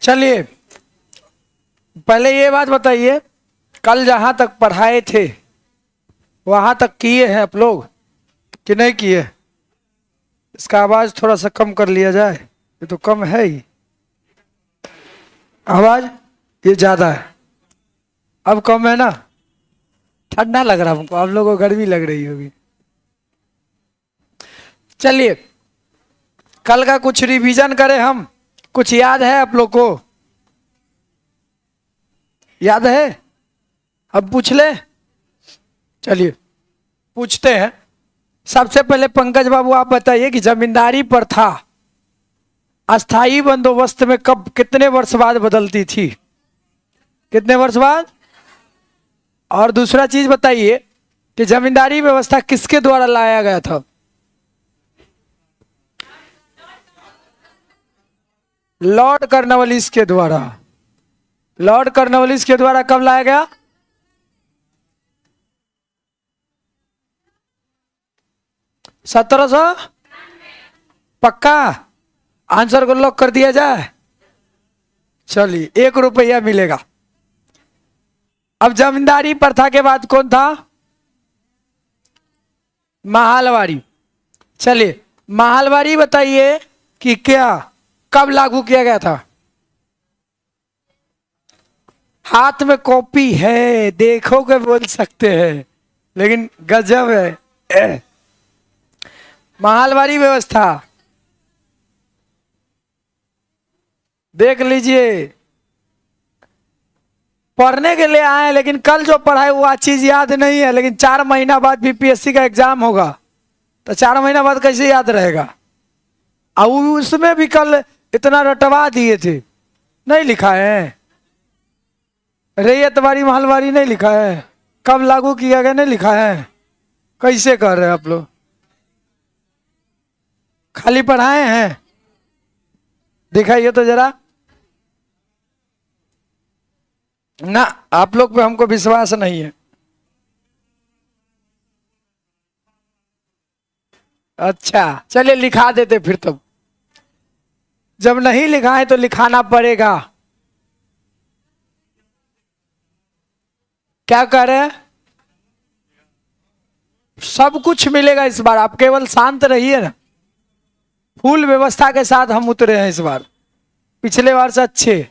चलिए पहले ये बात बताइए, कल जहां तक पढ़ाए थे वहां तक किए हैं आप लोग कि नहीं किए? इसका आवाज थोड़ा सा कम कर लिया जाए, ये तो कम है ही आवाज, ये ज्यादा है। अब कम है ना? ठंडा लग रहा हमको, आप लोगों को गर्मी लग रही होगी। चलिए कल का कुछ रिवीजन करें हम। कुछ याद है आप लोग को? याद है? अब पूछ ले। चलिए पूछते हैं। सबसे पहले पंकज बाबू आप बताइए कि जमींदारी प्रथा अस्थाई बंदोबस्त में कब कितने वर्ष बाद बदलती थी? कितने वर्ष बाद? और दूसरा चीज बताइए कि जमींदारी व्यवस्था किसके द्वारा लाया गया था? लॉर्ड कॉर्नवालिस के द्वारा। लॉर्ड कॉर्नवालिस के द्वारा कब लाया गया? 1700? पक्का? आंसर को लॉक कर दिया जाए? चलिए 1 रुपया मिलेगा। अब जमींदारी प्रथा के बाद कौन था? महालवारी। चलिए महालवारी बताइए कि क्या कब लागू किया गया था? हाथ में कॉपी है, देखो के बोल सकते हैं, लेकिन गजब है। महालवारी व्यवस्था देख लीजिए, पढ़ने के लिए आए लेकिन कल जो पढ़ाए वो चीज याद नहीं है, लेकिन 4 महीना बाद बीपीएससी का एग्जाम होगा तो 4 महीना बाद कैसे याद रहेगा? और उसमें भी कल इतना रटवा दिए थे, नहीं लिखा है? रैयतवारी महलवारी नहीं लिखा है? कब लागू किया गया नहीं लिखा है? कैसे कर रहे हैं आप लोग? खाली पढ़ाए हैं? दिखाइए तो जरा ना, आप लोग पे हमको विश्वास नहीं है। अच्छा चलिए लिखा देते फिर। तब जब नहीं लिखा है तो लिखाना पड़ेगा। क्या कह रहे हैं? सब कुछ मिलेगा इस बार, आप केवल शांत रहिए ना। फुल व्यवस्था के साथ हम उतरे हैं इस बार, पिछले बार से अच्छे।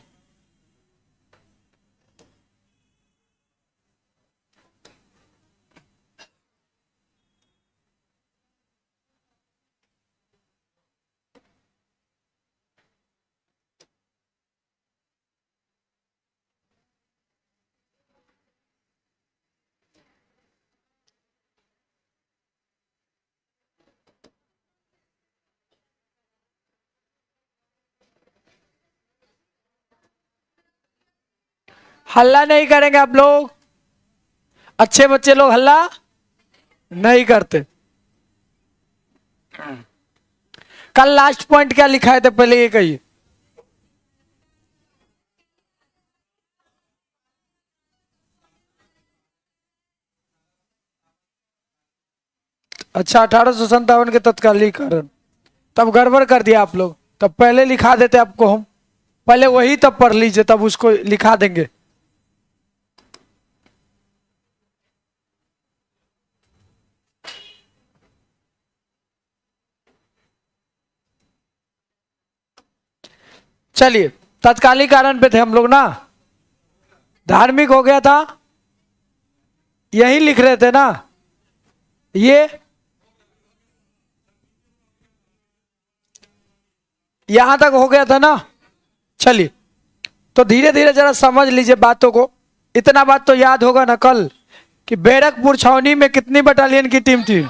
हल्ला नहीं करेंगे आप लोग? अच्छे बच्चे लोग हल्ला नहीं करते। कल लास्ट पॉइंट क्या लिखा है? तो पहले ये कहिए। अच्छा 1857 के तत्कालीकरण, तब गड़बड़ कर दिया आप लोग। तब पहले लिखा देते आपको हम, पहले वही तब पढ़ लीजिए, तब उसको लिखा देंगे। चलिए तत्कालीकरण पे थे हम लोग ना, धार्मिक हो गया था, यही लिख रहे थे ना ये, यहां तक हो गया था ना। चलिए तो धीरे धीरे जरा समझ लीजिए बातों को। इतना बात तो याद होगा ना कल कि बैरकपुर छावनी में कितनी बटालियन की टीम थी?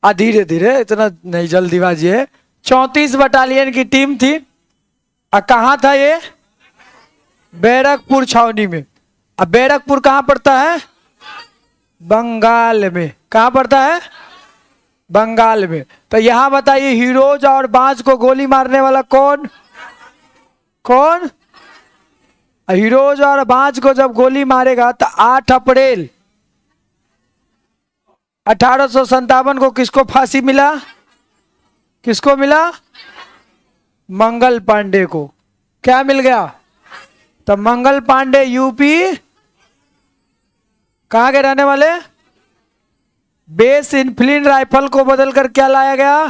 धीरे धीरे, इतना नहीं जल्दीबाजी है। 34 बटालियन की टीम थी। कहाँ था ये? बैरकपुर छावनी में। अब बैरकपुर कहाँ पड़ता है? बंगाल में। कहाँ पड़ता है? बंगाल में। तो यहां बताइए हीरोज और बाज को गोली मारने वाला कौन? कौन? हीरोज और बाज को जब गोली मारेगा तो 8 अप्रैल 1857 को किसको फांसी मिला? किसको मिला? मंगल पांडे को। क्या मिल गया? तो मंगल पांडे यूपी कहां के रहने वाले? बेस इनफ्लिन राइफल को बदलकर क्या लाया गया?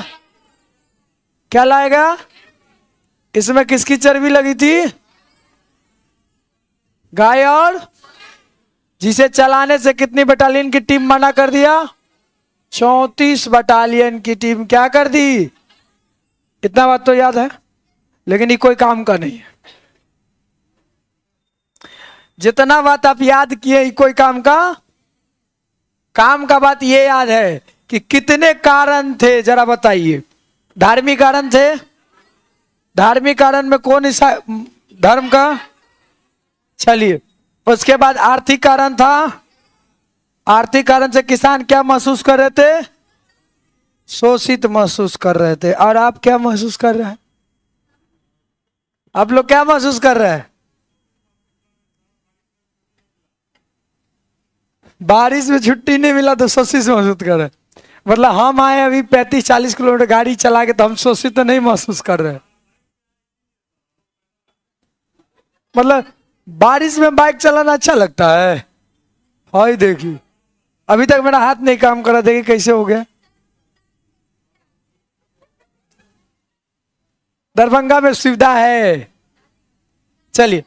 क्या लाया गया? इसमें किसकी चर्बी लगी थी? गाय और जिसे चलाने से कितनी बटालियन की टीम मना कर दिया? 34 बटालियन की टीम क्या कर दी? इतना बात तो याद है, लेकिन ये कोई काम का नहीं है। जितना बात आप याद किए ये कोई काम का बात ये याद है कि कितने कारण थे, जरा बताइए। धार्मिक कारण थे। धार्मिक कारण में कौन धर्म का? चलिए, उसके बाद आर्थिक कारण था। आर्थिक कारण से किसान क्या महसूस कर रहे थे? शोषित महसूस कर रहे थे। और आप क्या महसूस कर रहे हैं? आप लोग क्या महसूस कर रहे हैं? बारिश में छुट्टी नहीं मिला तो शोषित महसूस कर रहे हैं। मतलब हम आए अभी 35-40 किलोमीटर गाड़ी चला के, तो हम शोषित तो नहीं महसूस कर रहे हैं। मतलब बारिश में बाइक चलाना अच्छा लगता है? हाय देखिए, अभी तक मेरा हाथ नहीं काम कर रहा, देखिए कैसे हो गया। दरभंगा में सुविधा है। चलिए,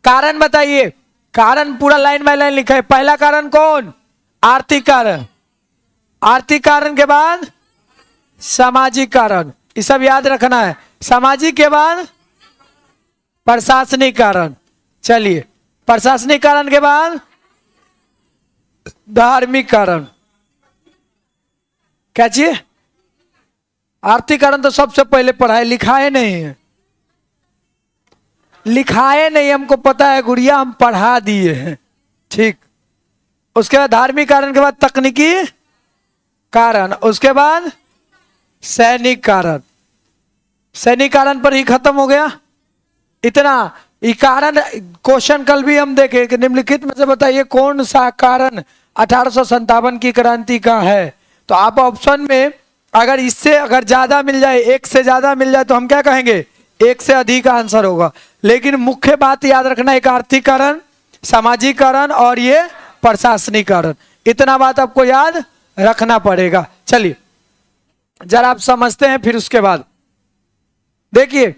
कारण बताइए। कारण पूरा लाइन बाय लाइन लिखा है। पहला कारण कौन? आर्थिक कारण। आर्थिक कारण के बाद सामाजिक कारण, ये सब याद रखना है। सामाजिक के बाद प्रशासनिक कारण। चलिए, प्रशासनिक कारण के बाद धार्मिक कारण। क्या चाहिए? आर्थिक कारण तो सबसे पहले पढ़ाए, लिखाए नहीं है। लिखाए नहीं, हमको पता है गुड़िया, हम पढ़ा दिए हैं। ठीक। उसके बाद धार्मिक कारण के बाद तकनीकी कारण, उसके बाद सैनिक कारण। सैनिक कारण पर ही खत्म हो गया। इतना ये कारण। क्वेश्चन कल भी हम देखे कि निम्नलिखित में से बताइए कौन सा कारण 1857 की क्रांति का है। तो आप ऑप्शन में अगर इससे अगर ज्यादा मिल जाए, एक से ज्यादा मिल जाए, तो हम क्या कहेंगे? एक से अधिक का आंसर होगा। लेकिन मुख्य बात याद रखना, एक आर्थिक कारण, सामाजिक कारण और ये प्रशासनिक कारण। इतना बात आपको याद रखना पड़ेगा। चलिए, जरा आप समझते हैं, फिर उसके बाद देखिए।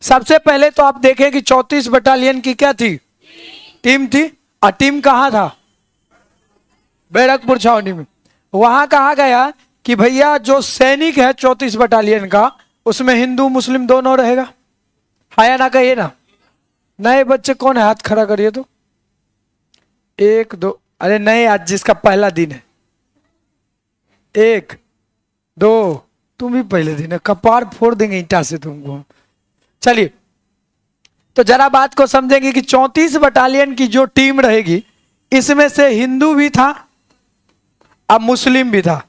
सबसे पहले तो आप देखें कि 34 बटालियन की क्या थी? टीम थी। और टीम कहां था? बैरकपुर छावनी में। वहां कहा गया कि भैया जो सैनिक है 34 बटालियन का, उसमें हिंदू मुस्लिम दोनों रहेगा। हाया ना कहिए ना। नए बच्चे कौन है? हाथ खड़ा करिए तो। 1 2। अरे नहीं, आज जिसका पहला दिन है। 1 2। तुम भी पहले दिन है, कपार फोड़ देंगे ईंटा से तुमको। चलिए, तो जरा बात को समझेंगे कि 34 बटालियन की जो टीम रहेगी, इसमें से हिंदू भी था अब मुस्लिम भी था।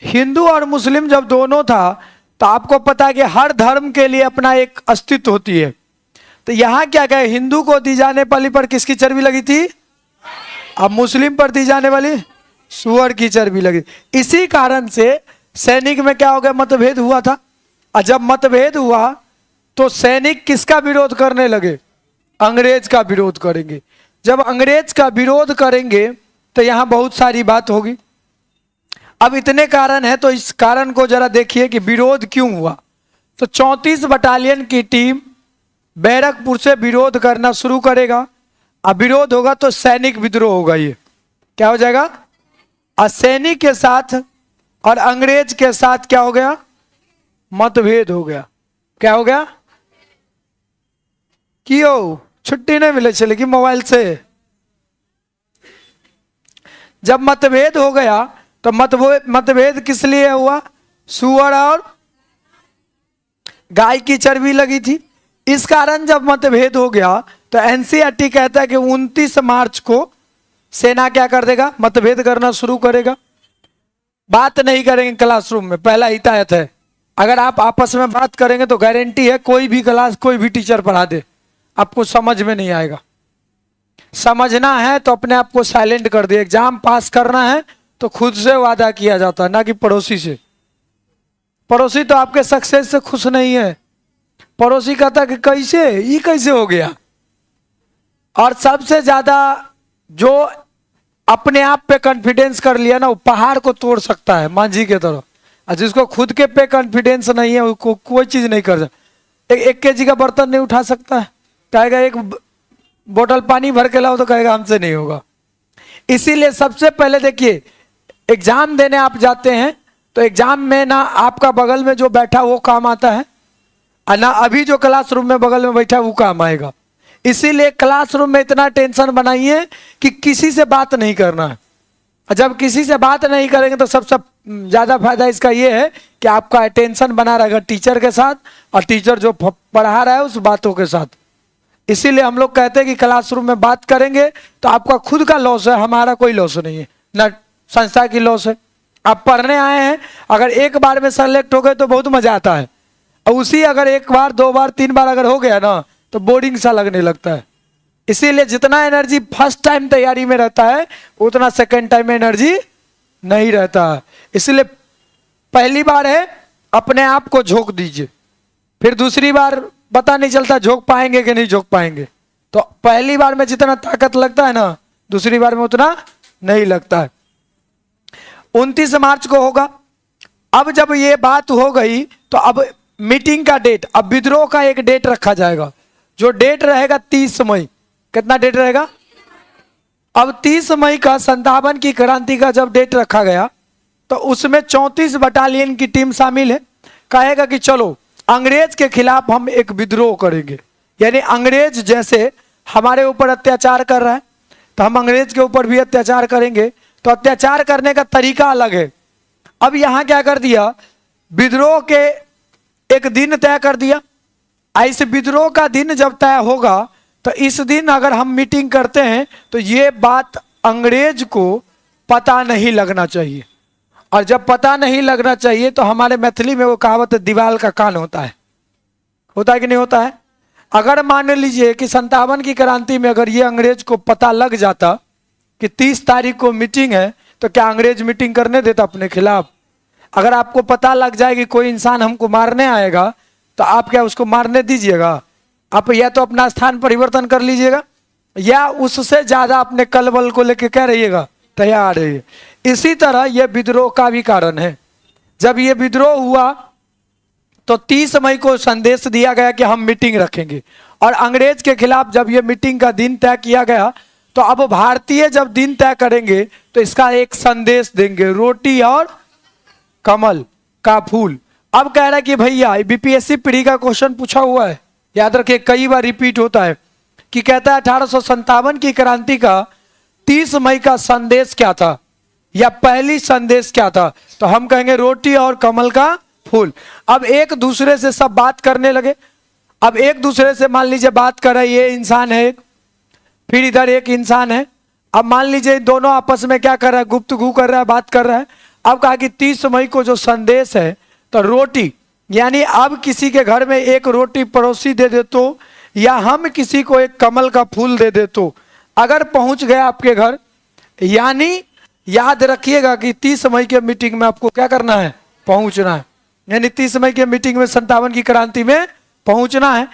हिंदू और मुस्लिम जब दोनों था, तो आपको पता है कि हर धर्म के लिए अपना एक अस्तित्व होती है। तो यहां क्या कहे? हिंदू को दी जाने वाली पर किसकी चर्बी लगी थी? अब मुस्लिम पर दी जाने वाली सुअर की चर्बी लगी। इसी कारण से सैनिक में क्या हो गया? मतभेद हुआ था। और जब मतभेद हुआ तो सैनिक किसका विरोध करने लगे? अंग्रेज का विरोध करेंगे। जब अंग्रेज का विरोध करेंगे तो यहां बहुत सारी बात होगी। अब इतने कारण है, तो इस कारण को जरा देखिए कि विरोध क्यों हुआ। तो 34 बटालियन की टीम बैरकपुर से विरोध करना शुरू करेगा। अब विरोध होगा तो सैनिक विद्रोह होगा। ये क्या हो जाएगा? और सैनिक के साथ और अंग्रेज के साथ क्या हो गया? मतभेद हो गया। क्या हो गया? क्यों छुट्टी नहीं मिले? चलेगी मोबाइल से। जब मतभेद हो गया तो मतभेद किस लिए हुआ? सुअर और गाय की चर्बी लगी थी। इस कारण जब मतभेद हो गया तो एनसीईआरटी कहता है कि 29 मार्च को सेना क्या कर देगा? मतभेद करना शुरू करेगा। बात नहीं करेंगे क्लासरूम में, पहला हिदायत है। अगर आप आपस में बात करेंगे तो गारंटी है कोई भी क्लास कोई भी टीचर पढ़ा दे, आपको समझ में नहीं आएगा। समझना है तो अपने आप को साइलेंट कर दे। एग्जाम पास करना है तो खुद से वादा किया जाता है, ना कि पड़ोसी से। पड़ोसी तो आपके सक्सेस से खुश नहीं है। पड़ोसी कहता कि कैसे ये कैसे हो गया। और सबसे ज्यादा जो अपने आप पे कॉन्फिडेंस कर लिया ना, वो पहाड़ को तोड़ सकता है मांझी के तरह। और जिसको खुद के पे कॉन्फिडेंस नहीं है, वो कोई चीज नहीं कर सकता। एक केजी का बर्तन नहीं उठा सकता है, कहेगा एक बोतल पानी भर के लाओ तो कहेगा हमसे नहीं होगा। इसीलिए सबसे पहले देखिए, एग्जाम देने आप जाते हैं तो एग्जाम में ना आपका बगल में जो बैठा वो काम आता है, और ना अभी जो क्लासरूम में बगल में बैठा वो काम आएगा। इसीलिए क्लासरूम में इतना टेंशन बनाइए कि किसी से बात नहीं करना है। जब किसी से बात नहीं करेंगे तो सबसे ज्यादा फायदा इसका ये है कि आपका अटेंशन बना रहेगा टीचर के साथ, और टीचर जो पढ़ा रहा है उस बातों के साथ। इसीलिए हम लोग कहते हैं कि क्लासरूम में बात करेंगे तो आपका खुद का लॉस है, हमारा कोई लॉस नहीं है, ना संस्था की लॉस है। आप पढ़ने आए हैं, अगर एक बार में सेलेक्ट हो गए तो बहुत मजा आता है, और उसी अगर एक बार दो बार तीन बार अगर हो गया ना तो बोरिंग सा लगने लगता है। इसीलिए जितना एनर्जी फर्स्ट टाइम तैयारी में रहता है उतना सेकेंड टाइम में एनर्जी नहीं रहता है। इसलिए पहली बार है अपने आप को झोंक दीजिए, फिर दूसरी बार पता नहीं चलता झोंक पाएंगे कि नहीं झोंक पाएंगे। तो पहली बार में जितना ताकत लगता है ना, दूसरी बार में उतना नहीं लगता है। 29 मार्च को होगा। अब जब ये बात हो गई तो अब मीटिंग का डेट, अब विद्रोह का एक डेट रखा जाएगा, जो डेट रहेगा 30 मई। कितना डेट रहेगा? अब 30 मई का 57 की क्रांति का जब डेट रखा गया तो उसमें 34 बटालियन की टीम शामिल है। कहेगा कि चलो अंग्रेज के खिलाफ हम एक विद्रोह करेंगे, यानी अंग्रेज जैसे हमारे ऊपर अत्याचार कर रहा है तो हम अंग्रेज के ऊपर भी अत्याचार करेंगे। तो अत्याचार करने का तरीका अलग है। अब यहां क्या कर दिया, विद्रोह के एक दिन तय कर दिया। इस विद्रोह का दिन जब तय होगा तो इस दिन अगर हम मीटिंग करते हैं तो ये बात अंग्रेज को पता नहीं लगना चाहिए। और जब पता नहीं लगना चाहिए तो हमारे मैथिली में वो कहावत है, दीवाल का कान होता है। होता है कि नहीं होता है? अगर मान लीजिए कि 57 की क्रांति में अगर ये अंग्रेज को पता लग जाता कि 30 तारीख को मीटिंग है, तो क्या अंग्रेज मीटिंग करने देता अपने खिलाफ? अगर आपको पता लग जाए कि कोई इंसान हमको मारने आएगा तो आप क्या उसको मारने दीजिएगा? आप या तो अपना स्थान परिवर्तन कर लीजिएगा या उससे ज्यादा अपने कल बल को लेकर क्या रहिएगा, तैयार रहिए। इसी तरह यह विद्रोह का भी कारण है। जब ये विद्रोह हुआ तो 30 मई को संदेश दिया गया कि हम मीटिंग रखेंगे, और अंग्रेज के खिलाफ जब ये मीटिंग का दिन तय किया गया तो अब भारतीय जब दिन तय करेंगे तो इसका एक संदेश देंगे, रोटी और कमल का फूल। अब कह रहा है कि भैया बीपीएससी प्री का क्वेश्चन पूछा हुआ है, याद रखिए कई बार रिपीट होता है, कि कहता है 1857 की क्रांति का 30 मई का संदेश क्या था, या पहली संदेश क्या था? तो हम कहेंगे रोटी और कमल का फूल। अब एक दूसरे से सब बात करने लगे। अब एक दूसरे से मान लीजिए बात कर रहा है, ये इंसान है, फिर इधर एक इंसान है। अब मान लीजिए दोनों आपस में क्या कर रहा है, गुफ्तगू कर रहा है, बात कर रहा है। अब कहा कि 30 मई को जो संदेश है तो रोटी, यानी अब किसी के घर में एक रोटी पड़ोसी दे दे तो, या हम किसी को एक कमल का फूल दे दे तो, अगर पहुंच गया आपके घर, यानी याद रखिएगा कि 30 मई के मीटिंग में आपको क्या करना है, पहुंचना है। यानी 30 मई के मीटिंग में 57 की क्रांति में पहुंचना है।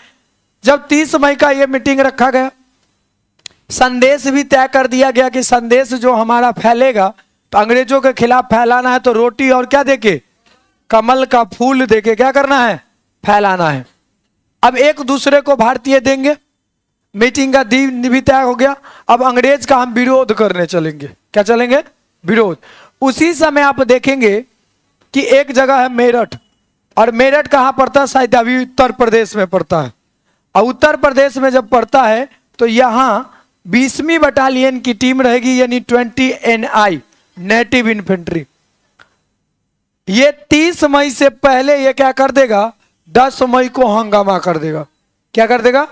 जब 30 मई का ये मीटिंग रखा गया, संदेश भी तय कर दिया गया कि संदेश जो हमारा फैलेगा तो अंग्रेजों के खिलाफ फैलाना है, तो रोटी और क्या देके, कमल का फूल देके क्या करना है, फैलाना है। अब एक दूसरे को भारतीय देंगे। मीटिंग का दिन भी तय हो गया। अब अंग्रेज का हम विरोध करने चलेंगे। क्या चलेंगे? विरोध। उसी समय आप देखेंगे कि एक जगह है मेरठ, और मेरठ कहाँ पड़ता है, शायद अभी उत्तर प्रदेश में पड़ता है। और उत्तर प्रदेश में जब पड़ता है तो यहाँ 20वीं बटालियन की टीम रहेगी, यानी 20 NI नेटिव इन्फेंट्री। ये 30 मई से पहले ये क्या कर देगा, 10 मई को हंगामा कर देगा। क्या कर देगा?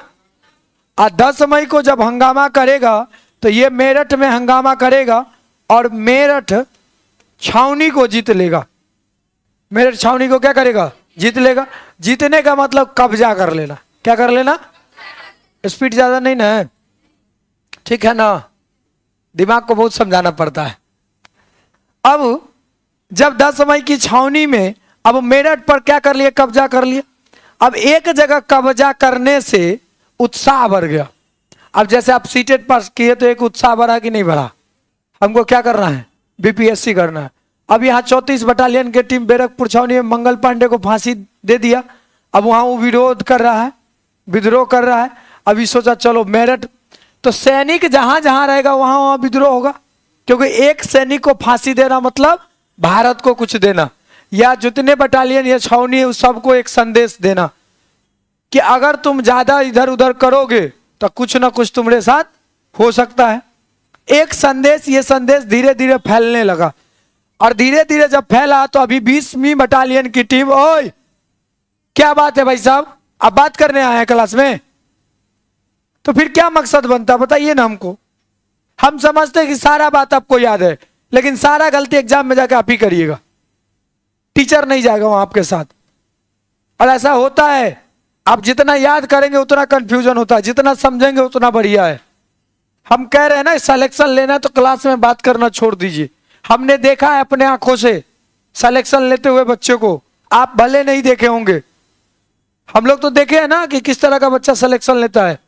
10 मई को जब हंगामा करेगा तो ये मेरठ में हंगामा करेगा और मेरठ छावनी को जीत लेगा। मेरठ छावनी को क्या करेगा, जीत लेगा। जीतने का मतलब कब्जा कर लेना। क्या कर लेना? स्पीड ज्यादा नहीं ना है, ठीक है ना, दिमाग को बहुत समझाना पड़ता है। अब जब 10 मई की छावनी में अब मेरठ पर क्या कर लिया, कब्जा कर लिया। अब एक जगह कब्जा करने से उत्साह बढ़ गया। अब जैसे आप सीटेट पास किए तो एक उत्साह बढ़ा कि नहीं बढ़ा? हमको क्या करना है? बीपीएससी करना है। अब यहाँ 34 बटालियन की टीम बैरकपुर छावनी में मंगल पांडे को फांसी दे दिया। अब वहां वो विरोध कर रहा है, विद्रोह कर रहा है। अभी सोचा चलो मेरठ, तो सैनिक जहां जहां रहेगा वहां वहां विद्रोह होगा, क्योंकि एक सैनिक को फांसी देना मतलब भारत को कुछ देना, या जितने बटालियन या छावनी है उस सबको एक संदेश देना कि अगर तुम ज्यादा इधर उधर करोगे तो कुछ ना कुछ तुम्हारे साथ हो सकता है। एक संदेश, ये संदेश धीरे धीरे फैलने लगा, और धीरे धीरे जब फैला तो अभी 20वीं बटालियन की टीम, ओए क्या बात है भाई साहब, अब बात करने आए हैं क्लास में, तो फिर क्या मकसद बनता बताइए ना हमको। हम समझते हैं कि सारा बात आपको याद है, लेकिन सारा गलती एग्जाम में जाकर आप ही करिएगा, टीचर नहीं जाएगा वहां आपके साथ। और ऐसा होता है, आप जितना याद करेंगे उतना कंफ्यूजन होता है, जितना समझेंगे उतना बढ़िया है। हम कह रहे हैं ना सिलेक्शन लेना है तो क्लास में बात करना छोड़ दीजिए। हमने देखा है अपने आंखों से सिलेक्शन लेते हुए बच्चों को, आप भले नहीं देखे होंगे, हम लोग तो देखे हैं ना कि किस तरह का बच्चा सिलेक्शन लेता है।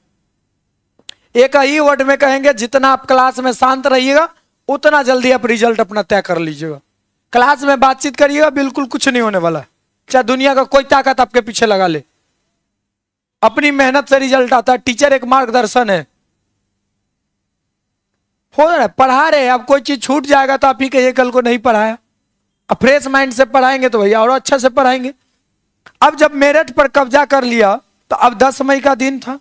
एक ही वर्ड में कहेंगे, जितना आप क्लास में शांत रहिएगा उतना जल्दी आप रिजल्ट अपना तय कर लीजिएगा। क्लास में बातचीत करिएगा, बिल्कुल कुछ नहीं होने वाला है, चाहे दुनिया का कोई ताकत आपके पीछे लगा ले। अपनी मेहनत से रिजल्ट आता है, टीचर एक मार्गदर्शन है। हो रहा है पढ़ा रहे, अब कोई चीज छूट जाएगा तो आप ही कहिए कल को नहीं पढ़ाया। अब फ्रेश माइंड से पढ़ाएंगे तो भैया और अच्छा से पढ़ाएंगे। अब जब मेरठ पर कब्जा कर लिया तो अब 10 मई का दिन था।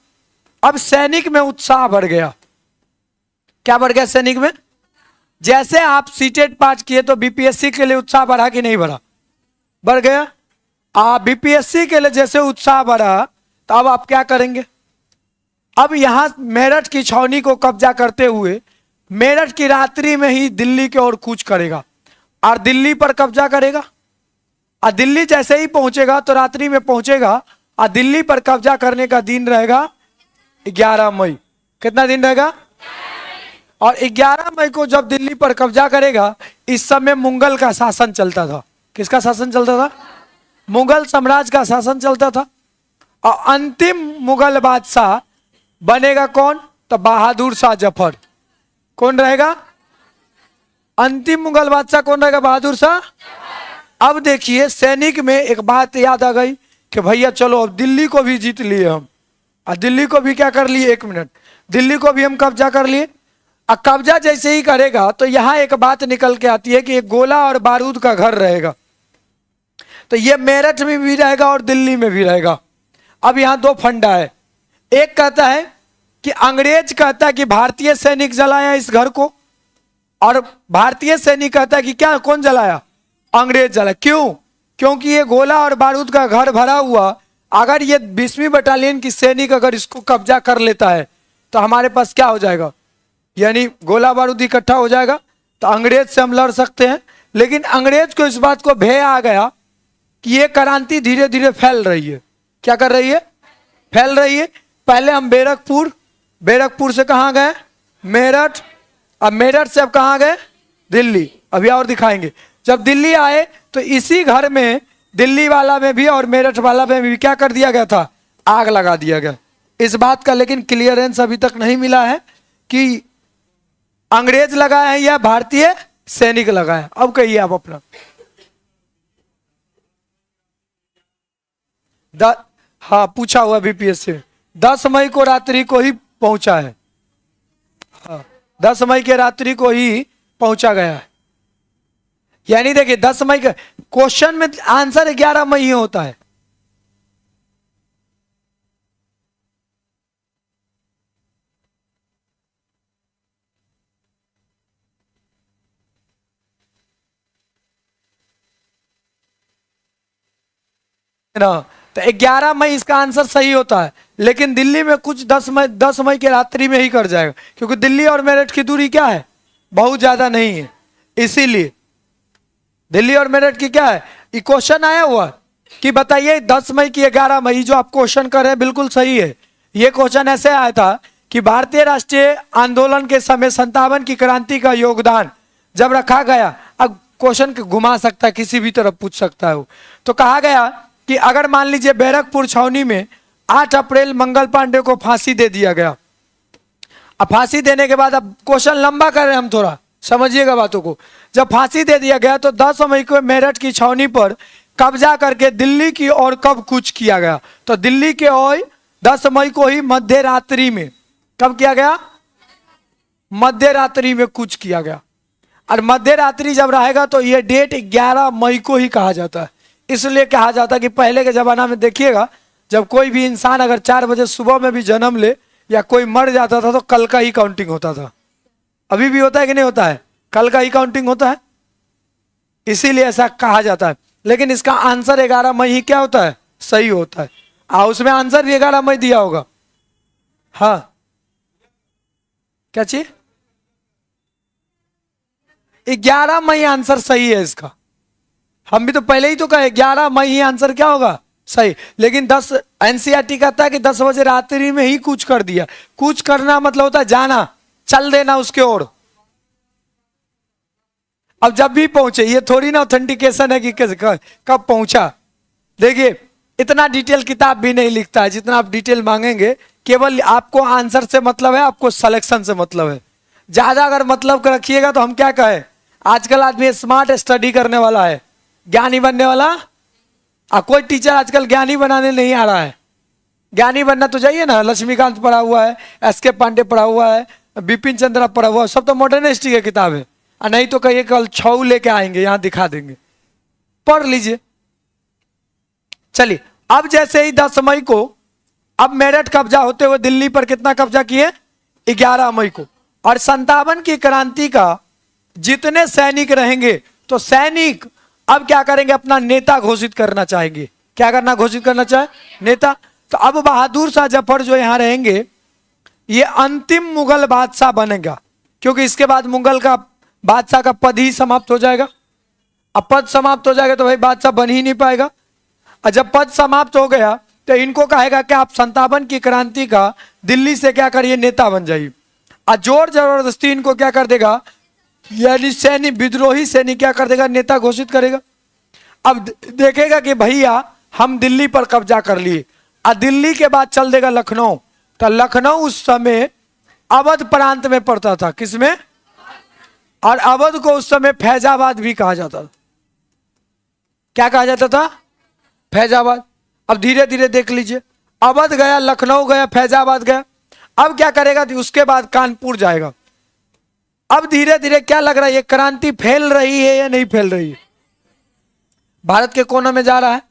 अब सैनिक में उत्साह बढ़ गया। क्या बढ़ गया सैनिक में? जैसे आप सीटेट पास किए तो बीपीएससी के लिए उत्साह बढ़ा कि नहीं बढ़ा? बढ़ गया। बीपीएससी के लिए जैसे उत्साह बढ़ा तो अब आप क्या करेंगे? अब यहां मेरठ की छावनी को कब्जा करते हुए मेरठ की रात्रि में ही दिल्ली की ओर कूच करेगा और दिल्ली पर कब्जा करेगा। और दिल्ली जैसे ही पहुंचेगा तो रात्रि में पहुंचेगा, और दिल्ली पर कब्जा करने का दिन रहेगा 11 मई। कितना दिन रहेगा? और 11 मई को जब दिल्ली पर कब्जा करेगा, इस समय मुगल का शासन चलता था। किसका शासन चलता था? मुगल साम्राज्य का शासन चलता था। और अंतिम मुगल बादशाह बनेगा कौन? तो बहादुर शाह जफर। कौन रहेगा अंतिम मुगल बादशाह? कौन रहेगा? बहादुर शाह। अब देखिए सैनिक में एक बात याद आ गई कि भैया चलो अब दिल्ली को भी जीत लिए हम, और दिल्ली को भी क्या कर लिए? 1 मिनट, दिल्ली को भी हम कब्जा कर लिए। और कब्जा जैसे ही करेगा तो यहां एक बात निकल के आती है कि एक गोला और बारूद का घर रहेगा। तो ये मेरठ में भी रहेगा और दिल्ली में भी रहेगा। अब यहां 2 फंडा है। एक कहता है कि अंग्रेज कहता है कि भारतीय सैनिक जलाया इस घर को, और भारतीय सैनिक कहता है कि क्या, कौन जलाया? अंग्रेज जलाया। क्यों? क्योंकि ये गोला और बारूद का घर भरा हुआ, अगर ये 20वीं बटालियन की सैनिक अगर इसको कब्जा कर लेता है तो हमारे पास क्या हो जाएगा? यानी गोला बारूद इकट्ठा हो जाएगा, तो अंग्रेज से हम लड़ सकते हैं। लेकिन अंग्रेज को इस बात को भय आ गया कि ये क्रांति धीरे धीरे फैल रही है। क्या कर रही है? फैल रही है। पहले हम बैरकपुर से कहां गए? मेरठ। अब मेरठ से अब कहां गए? दिल्ली। अभी और दिखाएंगे। जब दिल्ली आए तो इसी घर में, दिल्ली वाला में भी और मेरठ वाला में भी क्या कर दिया गया था? आग लगा दिया गया। इस बात का लेकिन क्लियरेंस अभी तक नहीं मिला है कि अंग्रेज लगाया है या भारतीय सैनिक लगाया। अब कहिए आप अपना। हाँ पूछा हुआ बीपीएससी में 10 मई को रात्रि को ही पहुंचा है। हाँ 10 मई के रात्रि को ही पहुंचा गया है। यानी देखिए 10 मई का क्वेश्चन में आंसर 11 मई ही होता है। ना तो 11 मई इसका आंसर सही होता है, लेकिन दिल्ली में कुछ 10 मई के रात्रि में ही कर जाएगा, क्योंकि दिल्ली और मेरठ की दूरी क्या है? बहुत ज्यादा नहीं है। इसीलिए दिल्ली और मेरठ की क्या है? ये क्वेश्चन आया हुआ कि बताइए 10 मई की 11 मई जो आप क्वेश्चन कर रहे हैं बिल्कुल सही है। ये क्वेश्चन ऐसे आया था कि भारतीय राष्ट्रीय आंदोलन के समय 57 की क्रांति का योगदान जब रखा गया। अब क्वेश्चन घुमा सकता है, किसी भी तरफ पूछ सकता है वो। तो कहा गया कि अगर मान लीजिए बैरकपुर छावनी में 8 अप्रैल मंगल पांडे को फांसी दे दिया गया। अब फांसी देने के बाद, अब क्वेश्चन लंबा कर रहे हैं हम, थोड़ा समझिएगा बातों को। जब फांसी दे दिया गया तो 10 मई को मेरठ की छावनी पर कब्जा करके दिल्ली की ओर कब कूच किया गया? तो दिल्ली के ओर 10 मई को ही मध्य रात्रि में, कब किया गया? मध्य रात्रि में कूच किया गया। और मध्य रात्रि जब रहेगा तो ये डेट 11 मई को ही कहा जाता है। इसलिए कहा जाता है कि पहले के जमाना में देखिएगा, जब कोई भी इंसान अगर 4 बजे सुबह में भी जन्म ले या कोई मर जाता था तो कल का ही काउंटिंग होता था। अभी भी होता है कि नहीं होता है? कल का ही काउंटिंग होता है, इसीलिए ऐसा कहा जाता है। लेकिन इसका आंसर 11 मई ही क्या होता है? सही होता है। उसमें आंसर भी 11 मई दिया होगा। हाँ, क्या चीज? 11 मई आंसर सही है इसका। हम भी तो पहले ही तो कहे 11 मई ही आंसर क्या होगा? सही। लेकिन 10 एनसीईआरटी कहता है कि 10 बजे रात्रि में ही कूच कर दिया। कूच करना मतलब होता है जाना, चल देना उसके ओर। अब जब भी पहुंचे, ये थोड़ी ना ऑथेंटिकेशन है कि कब पहुंचा। देखिए, इतना डिटेल किताब भी नहीं लिखता है जितना आप डिटेल मांगेंगे। केवल आपको आंसर से मतलब है, आपको सिलेक्शन से मतलब है। ज्यादा अगर मतलब रखिएगा तो हम क्या कहें, आजकल आदमी स्मार्ट स्टडी करने वाला है, ज्ञानी बनने वाला। कोई टीचर आजकल ज्ञानी बनाने नहीं आ रहा है। ज्ञानी बनना तो चाहिए ना, लक्ष्मीकांत पढ़ा हुआ है, एस.के. पांडे पढ़ा हुआ है, बिपिन चंद्रा पढ़ा हुआ है, सब तो मॉडर्निस्टिक की किताब है। नहीं तो कहिए कल छऊ लेके आएंगे, यहां दिखा देंगे, पढ़ लीजिए। चलिए, अब जैसे ही 10 मई को अब मेरठ कब्जा होते हुए दिल्ली पर कितना कब्जा किए? 11 मई को। और 57 की क्रांति का जितने सैनिक रहेंगे तो सैनिक अब क्या करेंगे? अपना नेता घोषित करना चाहेंगे। क्या करना? घोषित करना चाहे नेता। तो अब बहादुर शाह जफर जो यहां रहेंगे, ये अंतिम मुगल बादशाह बनेगा, क्योंकि इसके बाद मुगल का बादशाह का पद ही समाप्त हो जाएगा। अब पद समाप्त हो जाएगा तो भाई बादशाह बन ही नहीं पाएगा। और जब पद समाप्त हो गया तो इनको कहेगा कि आप 57 की क्रांति का दिल्ली से क्या करिए? नेता बन जाइए। और जोर जबरदस्ती इनको क्या कर देगा? यानी सैनिक, विद्रोही सैनिक क्या कर देगा? नेता घोषित करेगा। अब देखेगा कि भैया हम दिल्ली पर कब्जा कर लिए। और दिल्ली के बाद चल देगा लखनऊ। तो लखनऊ उस समय अवध प्रांत में पड़ता था। किसमें? और अवध को उस समय फैजाबाद भी कहा जाता था। क्या कहा जाता था? फैजाबाद। अब धीरे धीरे देख लीजिए, अवध गया, लखनऊ गया, फैजाबाद गया। अब क्या करेगा? उसके बाद कानपुर जाएगा। अब धीरे धीरे क्या लग रहा है, ये क्रांति फैल रही है या नहीं फैल रही है? भारत के कोने में जा रहा है।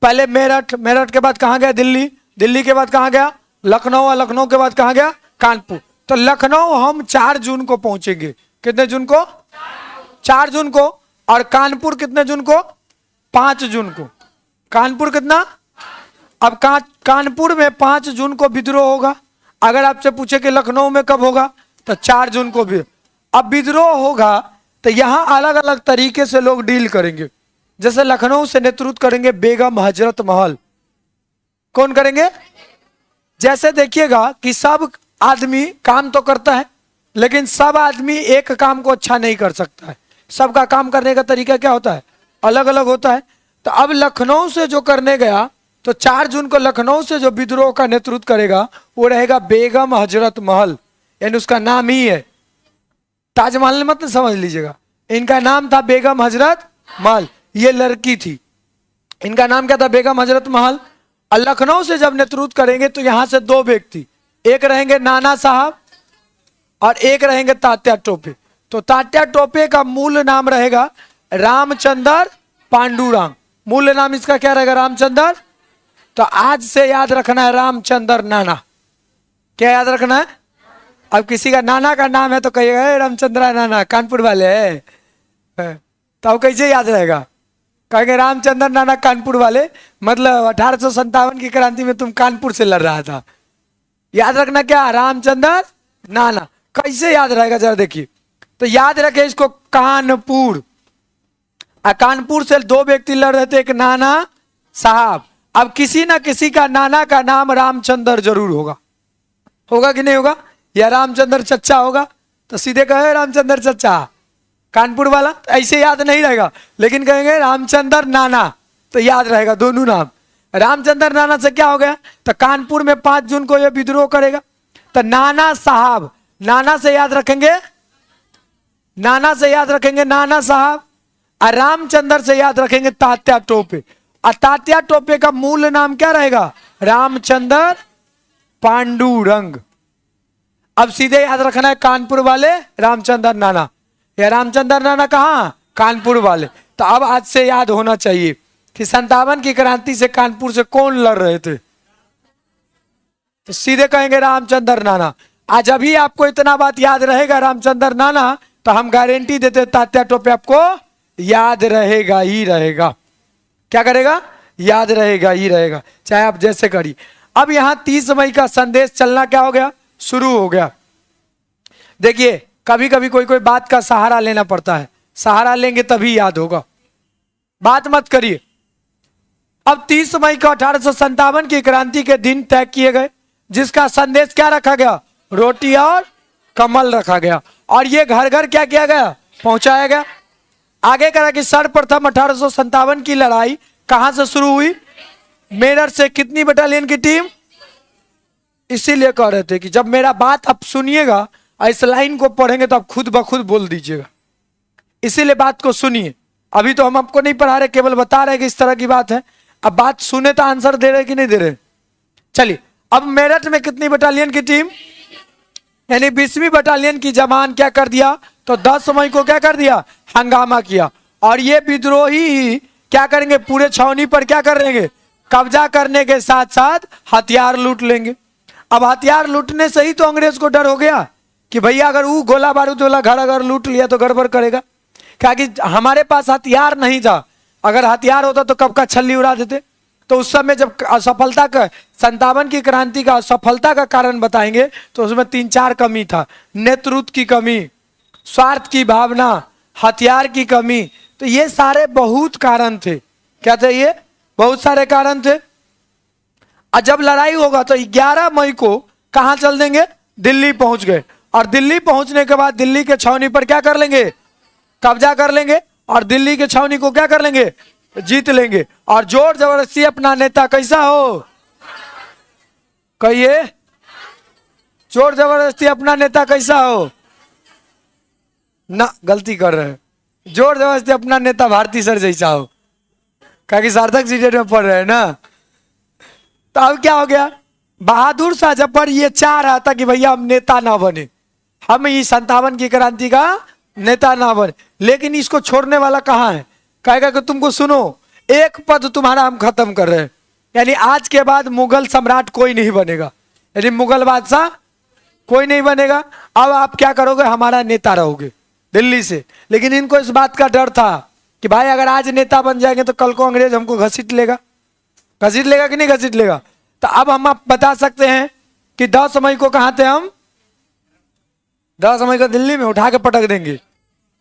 पहले मेरठ, मेरठ के बाद कहां गया? दिल्ली, दिल्ली के बाद कहां गया? लखनऊ, और लखनऊ के बाद कहां गया? कानपुर। तो लखनऊ हम 4 जून को पहुंचेंगे। कितने जून को? 4 जून को। और कानपुर कितने जून को? 5 जून को। कानपुर कितना? अब कानपुर में 5 जून को विद्रोह होगा। अगर आपसे पूछे कि लखनऊ में कब होगा, तो 4 जून को भी। अब विद्रोह होगा तो यहां अलग अलग तरीके से लोग डील करेंगे। जैसे लखनऊ से नेतृत्व करेंगे बेगम हजरत महल। कौन करेंगे? जैसे देखिएगा कि सब आदमी काम तो करता है, लेकिन सब आदमी एक काम को अच्छा नहीं कर सकता है। सबका काम करने का तरीका क्या होता है? अलग अलग होता है। तो अब लखनऊ से जो करने गया, तो 4 जून को लखनऊ से जो विद्रोह का नेतृत्व करेगा वो रहेगा बेगम हजरत महल। यानी उसका नाम ही है, ताजमहल मत समझ लीजिएगा, इनका नाम था बेगम हजरत महल। ये लड़की थी, इनका नाम क्या था? बेगम हजरत महल। और लखनऊ से जब नेतृत्व करेंगे तो यहां से 2 व्यक्ति, एक रहेंगे नाना साहब और एक रहेंगे तात्या टोपे। तो तात्या टोपे का मूल नाम रहेगा रामचंद्र पांडुरंग। मूल नाम इसका क्या रहेगा? रामचंद्र। तो आज से याद रखना है रामचंद्र नाना। क्या याद रखना है? अब किसी का नाना का नाम है तो कहिएगा रामचंद्र नाना, कानपुर वाले है। तो अब कैसे याद रहेगा? कहेंगे रामचंद्र नाना कानपुर वाले, मतलब 1857 की क्रांति में तुम कानपुर से लड़ रहा था। याद रखना क्या? रामचंद्र नाना। कैसे याद रहेगा जरा देखिए। तो याद रखे इसको कानपुर। कानपुर से 2 व्यक्ति लड़ रहे थे, एक नाना साहब। अब किसी ना किसी का नाना का नाम रामचंद्र जरूर होगा। होगा कि नहीं होगा? या रामचंद्र चचा होगा तो सीधे कहे रामचंद्र चचा कानपुर वाला, तो ऐसे याद नहीं रहेगा। लेकिन कहेंगे रामचंद्र नाना तो याद रहेगा दोनों नाम। रामचंद्र नाना से क्या हो गया, तो कानपुर में 5 जून को ये विद्रोह करेगा। तो नाना साहब, नाना से याद रखेंगे, नाना से याद रखेंगे नाना साहब, और रामचंद्र से याद रखेंगे तात्या टोपे। और तात्या टोपे का मूल नाम क्या रहेगा, रामचंद्र पांडुरंग। अब सीधे याद रखना है कानपुर वाले रामचंद्र नाना, या रामचंद्र नाना कहाँ, कानपुर वाले। तो अब आज से याद होना चाहिए कि 57 की क्रांति से कानपुर से कौन लड़ रहे थे, तो सीधे कहेंगे रामचंद्र नाना। आज अभी आपको इतना बात याद रहेगा रामचंद्र नाना, तो हम गारंटी देते तात्या टोपे आपको याद रहेगा ही रहेगा। क्या करेगा, याद रहेगा ही रहेगा, चाहे आप जैसे करिए। अब यहां 30 मई का संदेश चलना क्या हो गया, शुरू हो गया। देखिए कभी कभी कोई कोई बात का सहारा लेना पड़ता है, सहारा लेंगे तभी याद होगा, बात मत करिए। अब 30 मई को 1857 की क्रांति के दिन तय किए गए, जिसका संदेश क्या रखा गया, रोटी और कमल रखा गया, और ये घर घर क्या किया गया, पहुंचाया गया। आगे करा कि सर्वप्रथम 1857 की लड़ाई कहां से शुरू हुई, मेरठ से। कितनी बटालियन की टीम, इसीलिए कह रहे थे कि जब मेरा बात आप सुनिएगा, इस लाइन को पढ़ेंगे तो आप खुद ब खुद बोल दीजिएगा, इसीलिए बात को सुनिए। अभी तो हम आपको नहीं पढ़ा रहे, केवल बता रहे कि इस तरह की बात है। अब बात सुने तो आंसर दे रहे कि नहीं दे रहे। चलिए, अब मेरठ में कितनी बटालियन की टीम, यानी 20वीं बटालियन की जवान क्या कर दिया, तो 10 मई को क्या कर दिया, हंगामा किया। और ये विद्रोही ही क्या करेंगे, पूरे छावनी पर क्या करेंगे, कब्जा करने के साथ साथ हथियार लूट लेंगे। अब हथियार लूटने से ही तो अंग्रेज को डर हो गया कि भैया अगर वो गोला बारूद वाला घर अगर लूट लिया तो गड़बड़ करेगा, क्योंकि हमारे पास हथियार नहीं था। अगर हथियार होता तो कब का छल्ली उड़ा देते। तो उस समय जब असफलता का 57 की क्रांति का असफलता का कारण बताएंगे तो उसमें 3-4 कमी था, नेतृत्व की कमी, स्वार्थ की भावना, हथियार की कमी। तो ये सारे बहुत कारण थे। क्या थे ये, बहुत सारे कारण थे। और जब लड़ाई होगा तो 11 मई को कहां चल देंगे, दिल्ली पहुंच गए। और दिल्ली पहुंचने के बाद दिल्ली के छावनी पर क्या कर लेंगे, कब्जा कर लेंगे, और दिल्ली के छावनी को क्या कर लेंगे, जीत लेंगे। और जोर जबरदस्ती अपना नेता कैसा हो, कहिए, जोर जबरदस्ती अपना नेता कैसा हो ना, गलती कर रहे हैं, जोर जबरदस्ती अपना नेता भारती सर जैसा हो, क्योंकि सार्थक सीटेट में पढ़ रहे हैं ना। तो अब क्या हो गया, बहादुर शाह जफर ये चाह रहा था कि भैया हम नेता ना बने, हम ये 57 की क्रांति का नेता ना बने। लेकिन इसको छोड़ने वाला कहाँ है, कहेगा कि तुमको सुनो, एक पद तुम्हारा हम खत्म कर रहे हैं, यानी आज के बाद मुगल सम्राट कोई नहीं बनेगा, यानी मुगल बादशाह कोई नहीं बनेगा। अब आप क्या करोगे, हमारा नेता रहोगे दिल्ली से। लेकिन इनको इस बात का डर था कि भाई अगर आज नेता बन जाएंगे तो कल को अंग्रेज हमको घसीट लेगा, घसीट लेगा कि नहीं घसीट लेगा। तो अब हम आप बता सकते हैं कि 10 मई को कहां थे हम, 10 मई को दिल्ली में उठा के पटक देंगे।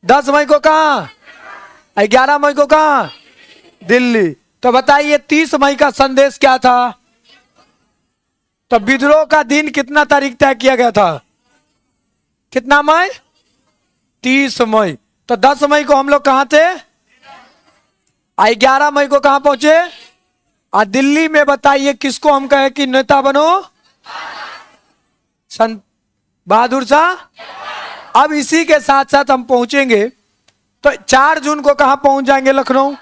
10 मई को कहां, 11 मई को कहां, दिल्ली। तो बताइए 30 मई का संदेश क्या था, तो विद्रोह का दिन कितना तारीख तय किया गया था, कितना मई, 30 मई। तो 10 मई को हम लोग कहां थे, 11 मई को कहां पहुंचे, और दिल्ली में बताइए किसको हम कहे कि नेता बनो, संत बहादुर शाह। अब इसी के साथ साथ हम पहुंचेंगे तो 4 जून को कहां पहुंच जाएंगे, लखनऊ।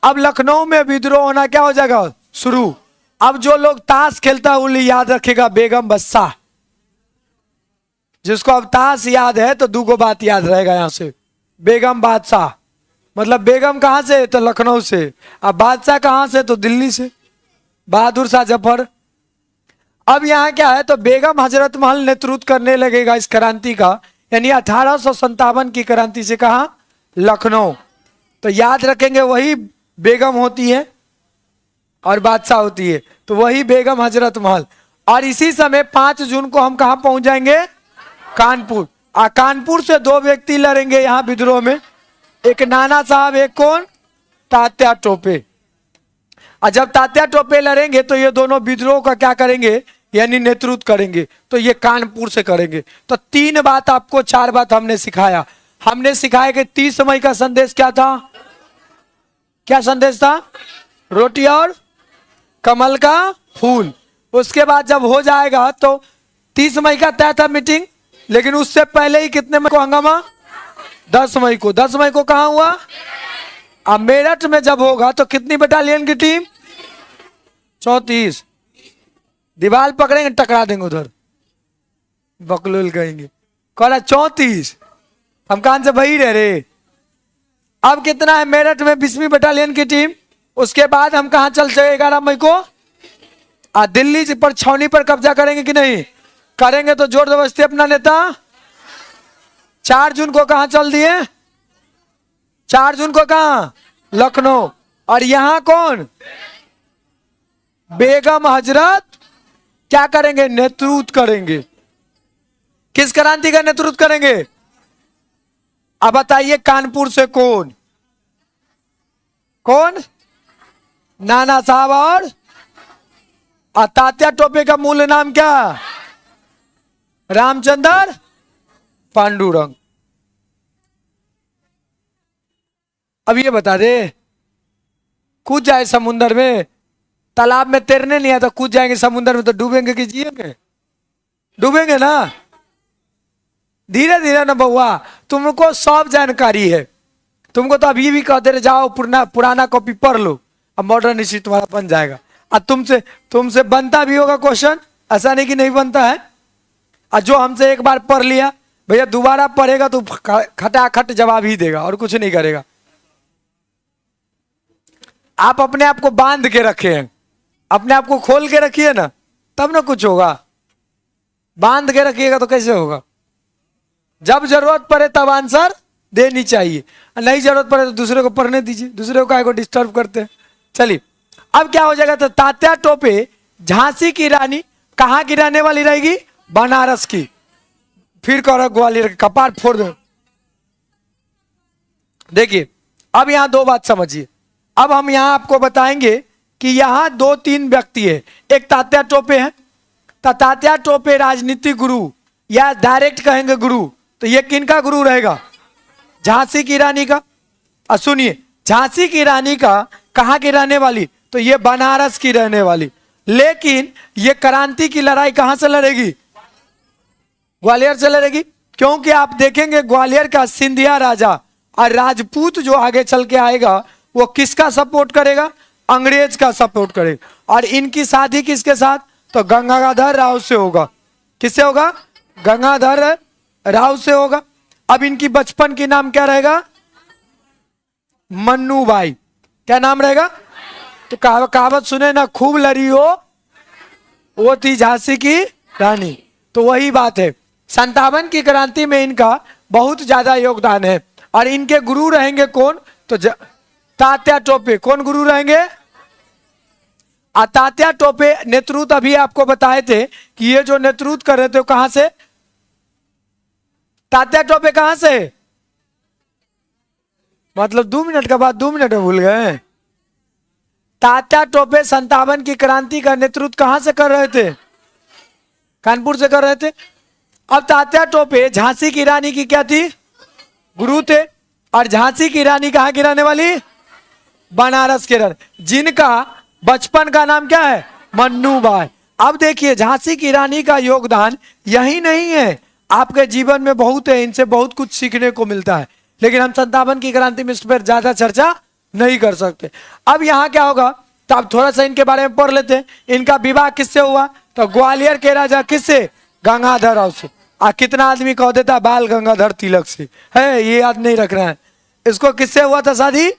अब लखनऊ में विद्रोह होना क्या हो जाएगा, शुरू। अब जो लोग ताश खेलता है वो याद रखेगा, बेगम बस्सा, जिसको अब ताश याद है तो 2 बात याद रहेगा यहां से, बेगम बादशाह, मतलब बेगम कहां से, तो लखनऊ से, अब बादशाह कहां से, तो दिल्ली से, बहादुर शाह जफर। अब यहां क्या है, तो बेगम हजरत महल नेतृत्व करने लगेगा इस क्रांति का, यानी 1857 की क्रांति से कहा, लखनऊ। तो याद रखेंगे वही बेगम होती है और बादशाह होती है, तो वही बेगम हजरत महल। और इसी समय 5 जून को हम कहां पहुंच जाएंगे, कानपुर। और कानपुर से 2 व्यक्ति लड़ेंगे यहां विद्रोह में, एक नाना साहब, एक कौन, तात्या टोपे। और जब तात्या टोपे लड़ेंगे तो ये दोनों विद्रोह का क्या करेंगे, यानी नेतृत्व करेंगे। तो ये कानपुर से करेंगे। तो 3 बात आपको, 4 बात हमने सिखाया। हमने सिखाया कि 30 मई का संदेश क्या था, क्या संदेश था, रोटी और कमल का फूल। उसके बाद जब हो जाएगा तो 30 मई का तय था मीटिंग, लेकिन उससे पहले ही कितने मई को हंगामा? 10 मई को। 10 मई को कहाँ हुआ? अब मेरठ में जब होगा तो कितनी बटालियन की टीम? 34। दीवार पकड़ेंगे, टकरा देंगे उधर, बकलोल कहेंगे। कह 34, हम कहां से वही रह रहे। अब कितना है मेरठ में? 20वीं बटालियन की टीम। उसके बाद हम कहां चल चले 11 मई को? दिल्ली पर छावनी पर कब्जा करेंगे कि नहीं करेंगे? तो जोर जबरदस्ती अपना नेता 4 जून को कहां चल दिए? 4 जून को कहां? लखनऊ। और यहां कौन? बेगम हजरत क्या करेंगे? नेतृत्व करेंगे। किस क्रांति का नेतृत्व करेंगे? अब बताइए कानपुर से कौन कौन? नाना साहब और तात्या टोपे का मूल नाम क्या? रामचंद्र पांडुरंग। अब ये बता दे, कूद जाए समुद्र में, तालाब में तैरने नहीं आता, कूद जाएंगे समुद्र में तो डूबेंगे कि जिएंगे? डूबेंगे ना। धीरे धीरे ना बउआ, तुमको सब जानकारी है। तुमको तो अभी भी कहते रहे जाओ पुराना कॉपी पढ़ लो, अब मॉडर्न हिस्ट्री तुम्हारा बन जाएगा। और तुमसे बनता भी होगा क्वेश्चन, ऐसा नहीं कि नहीं बनता है। और जो हमसे एक बार पढ़ लिया भैया, दोबारा पढ़ेगा तो खटाखट जवाब ही देगा और कुछ नहीं करेगा। आप अपने आप को बांध के रखे हैं, अपने आप को खोल के रखिए ना, तब ना कुछ होगा। बांध के रखिएगा तो कैसे होगा? जब जरूरत पड़े तब आंसर देनी चाहिए, नहीं जरूरत पड़े तो दूसरे को पढ़ने दीजिए, दूसरे को काहे को डिस्टर्ब करते हैं। चलिए अब क्या हो जाएगा? तो तात्या टोपे झांसी की रानी कहां की रहने वाली रहेगी? बनारस की। फिर कहो ग्वालियर, कपार फोड़ दो। देखिए अब यहां 2 बात समझिए। अब हम यहां आपको बताएंगे कि यहां 2-3 व्यक्ति है। एक तात्या टोपे है, तात्या टोपे राजनीतिक गुरु या डायरेक्ट कहेंगे गुरु, तो ये किनका गुरु रहेगा? झांसी की रानी का। और सुनिए, झांसी की रानी का कहां की रहने वाली? तो ये बनारस की रहने वाली। लेकिन ये क्रांति की लड़ाई कहां से लड़ेगी? ग्वालियर से लड़ेगी। क्योंकि आप देखेंगे ग्वालियर का सिंधिया राजा और राजपूत जो आगे चल के आएगा वो किसका सपोर्ट करेगा? अंग्रेज का सपोर्ट करेगा। और इनकी शादी किसके साथ? तो गंगाधर राव से होगा। किससे होगा? गंगाधर राव से होगा। अब इनकी बचपन की नाम क्या रहेगा? मन्नू बाई। क्या नाम रहेगा? तो कहावत सुने ना, खूब लड़ी हो वो थी झांसी की रानी। तो वही बात है, 57 की क्रांति में इनका बहुत ज्यादा योगदान है। और इनके गुरु रहेंगे कौन? तो तात्या टोपे। कौन गुरु रहेंगे? तात्या टोपे नेतृत्व अभी आपको बताए थे कि ये जो नेतृत्व कर रहे थे कहां से? तात्या टोपे कहां से? मतलब 2 मिनट के बाद 2 मिनट में भूल गए। तात्या टोपे 57 की क्रांति का नेतृत्व कहां से कर रहे थे? कानपुर से कर रहे थे। अब तात्या टोपे झांसी की रानी की क्या थी? गुरु थे। और झांसी की रानी कहां की रहने वाली? बनारस के रहने, जिनका बचपन का नाम क्या है? मन्नू बाई। अब देखिए झांसी की रानी का योगदान यही नहीं है, आपके जीवन में बहुत है, इनसे बहुत कुछ सीखने को मिलता है। लेकिन हम 57 की क्रांति में इस पर ज्यादा चर्चा नहीं कर सकते। अब यहाँ क्या होगा? तो अब थोड़ा सा इनके बारे में पढ़ लेते हैं। इनका विवाह किससे हुआ? तो ग्वालियर के राजा किससे? गंगाधर राव से। कितना आदमी कह देता बाल गंगाधर तिलक से, है ये याद नहीं रख रहा है। इसको किससे हुआ था शादी?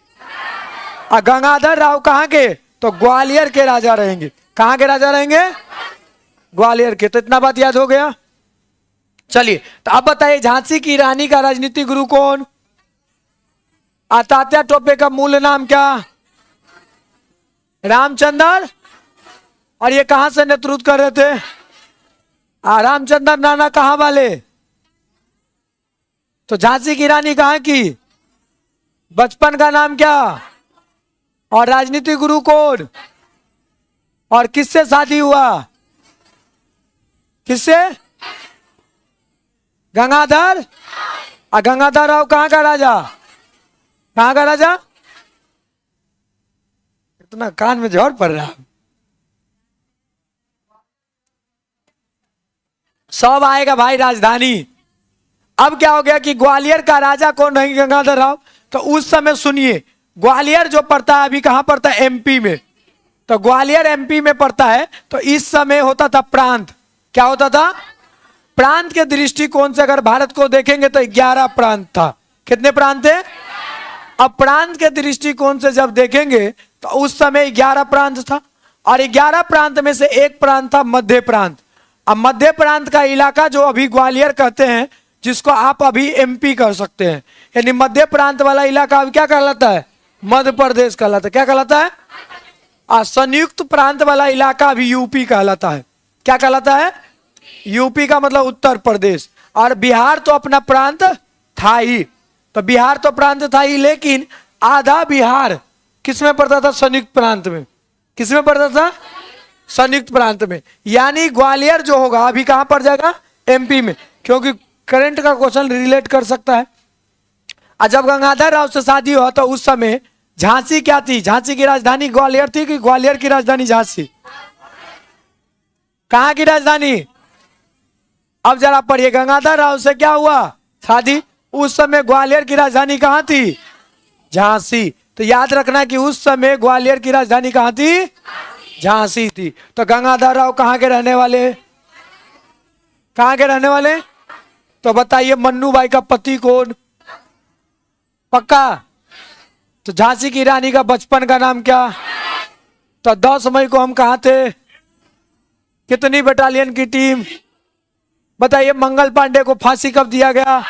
गंगाधर राव कहाँ के? तो ग्वालियर के राजा रहेंगे। कहाँ के राजा रहेंगे? ग्वालियर के। तो इतना बात याद हो गया। चलिए तो अब बताइए झांसी की रानी का राजनीतिक गुरु कौन? तात्या टोपे का मूल नाम क्या? रामचंद्र। और ये कहां से नेतृत्व कर रहे थे? रामचंद्र नाना कहां वाले? तो झांसी की रानी कहां की? बचपन का नाम क्या? और राजनीतिक गुरु कौन? और किससे शादी हुआ? किससे? गंगाधर। गंगाधर राव कहां का राजा? कहां का राजा? इतना कान में जोर पड़ रहा। सब आएगा भाई राजधानी। अब क्या हो गया कि ग्वालियर का राजा कौन है? गंगाधर राव। तो उस समय सुनिए, ग्वालियर जो पड़ता है अभी कहां पड़ता है? एमपी में। तो ग्वालियर एमपी में पड़ता है। तो इस समय होता था प्रांत। क्या होता था? प्रांत के दृष्टिकोण से अगर भारत को देखेंगे तो 11 प्रांत था। कितने प्रांत थे? अब प्रांत के दृष्टिकोण से जब देखेंगे तो उस समय 11 प्रांत था, और 11 प्रांत में से एक प्रांत था मध्य प्रांत। अब मध्य प्रांत का इलाका जो अभी ग्वालियर कहते हैं, जिसको आप अभी एमपी कह सकते हैं, यानी मध्य प्रांत वाला इलाका अभी क्या कहलाता है? मध्य प्रदेश कहलाता है। क्या कहलाता है? संयुक्त प्रांत वाला इलाका अभी यूपी कहलाता है। क्या कहलाता है? यूपी का मतलब उत्तर प्रदेश। और बिहार तो अपना प्रांत था ही। तो बिहार तो प्रांत था ही, लेकिन आधा बिहार किसमें पड़ता था? संयुक्त प्रांत में। किसमें पड़ता था? संयुक्त प्रांत में। यानी ग्वालियर जो होगा अभी कहां पड़ जाएगा? एमपी में, क्योंकि करंट का क्वेश्चन रिलेट कर सकता है। और जब गंगाधर राव से शादी हुआ तो उस समय झांसी क्या थी? झांसी की राजधानी ग्वालियर थी कि ग्वालियर की राजधानी झांसी? कहां की राजधानी? अब जरा पढ़िए, गंगाधर राव से क्या हुआ? शादी। उस समय ग्वालियर की राजधानी कहां थी? झांसी। तो याद रखना कि उस समय ग्वालियर की राजधानी कहां थी? झांसी थी। तो गंगाधर राव कहां के रहने वाले? कहां के रहने वाले? तो बताइए, मन्नू भाई का पति कौन? पक्का? तो झांसी की रानी का बचपन का नाम क्या? तो 10 मई को हम कहां थे? कितनी बटालियन की टीम? बताइए, मंगल पांडे को फांसी कब दिया गया?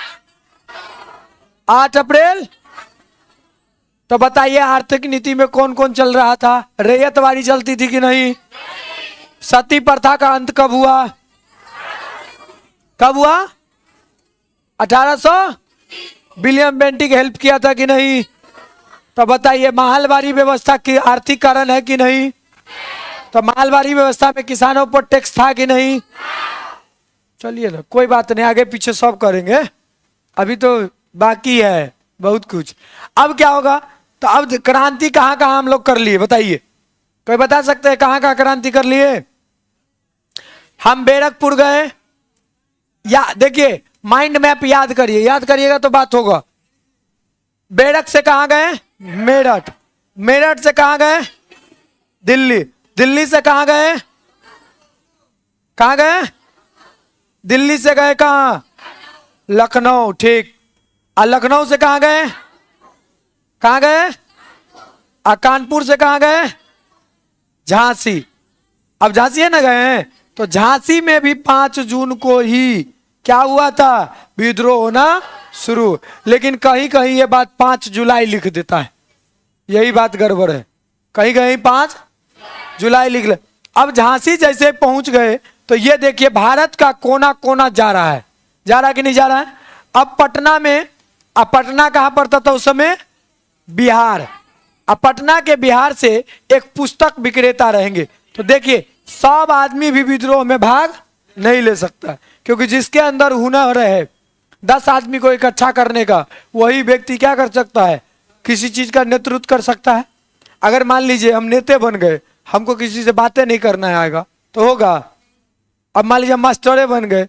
8 अप्रैल। तो बताइए, आर्थिक नीति में कौन कौन चल रहा था? रैयतवाड़ी चलती थी कि नहीं? सती प्रथा का अंत कब हुआ? कब हुआ? 1800। विलियम बेंटिक हेल्प किया था कि नहीं? तो बताइए, महलबारी व्यवस्था की आर्थिक कारण है कि नहीं? तो महलबारी व्यवस्था में किसानों पर टैक्स था कि नहीं? चलिए ना, कोई बात नहीं, आगे पीछे सब करेंगे, अभी तो बाकी है बहुत कुछ। अब क्या होगा? तो अब क्रांति कहां कहां हम लोग कर लिए? बताइए, कोई बता सकते हैं कहां कहां क्रांति कर लिए? हम बैरकपुर गए, या देखिए माइंड मैप याद करिए, याद करिएगा तो बात होगा। बैरक से कहां गए? मेरठ। मेरठ से कहां गए? दिल्ली। दिल्ली से कहां गए? कहां गए? दिल्ली से गए कहां? लखनऊ। ठीक। और लखनऊ से कहां गए? कहां गए? और कानपुर से कहां गए? झांसी। अब झांसी है ना गए हैं, तो झांसी में भी 5 जून को ही क्या हुआ था? विद्रोह होना शुरू। लेकिन कहीं कहीं ये बात 5 जुलाई लिख देता है, यही बात गड़बड़ है। कहीं कहीं 5 जुलाई लिख ले। अब झांसी जैसे पहुंच गए तो ये देखिए, भारत का कोना कोना जा रहा है। जा रहा है कि नहीं जा रहा है? अब पटना में, अब पटना कहां पड़ता था उस समय? बिहार। अब पटना के बिहार से एक पुस्तक विक्रेता रहेंगे। तो देखिए, सब आदमी भी विद्रोह में भाग नहीं ले सकता, क्योंकि जिसके अंदर हुनर है 10 आदमी को इकट्ठा करने का, वही व्यक्ति क्या कर सकता है? किसी चीज का नेतृत्व कर सकता है। अगर मान लीजिए हम नेता बन गए, हमको किसी से बातें नहीं करना आएगा तो होगा। अब मान लीजिए हम मास्टरे बन गए,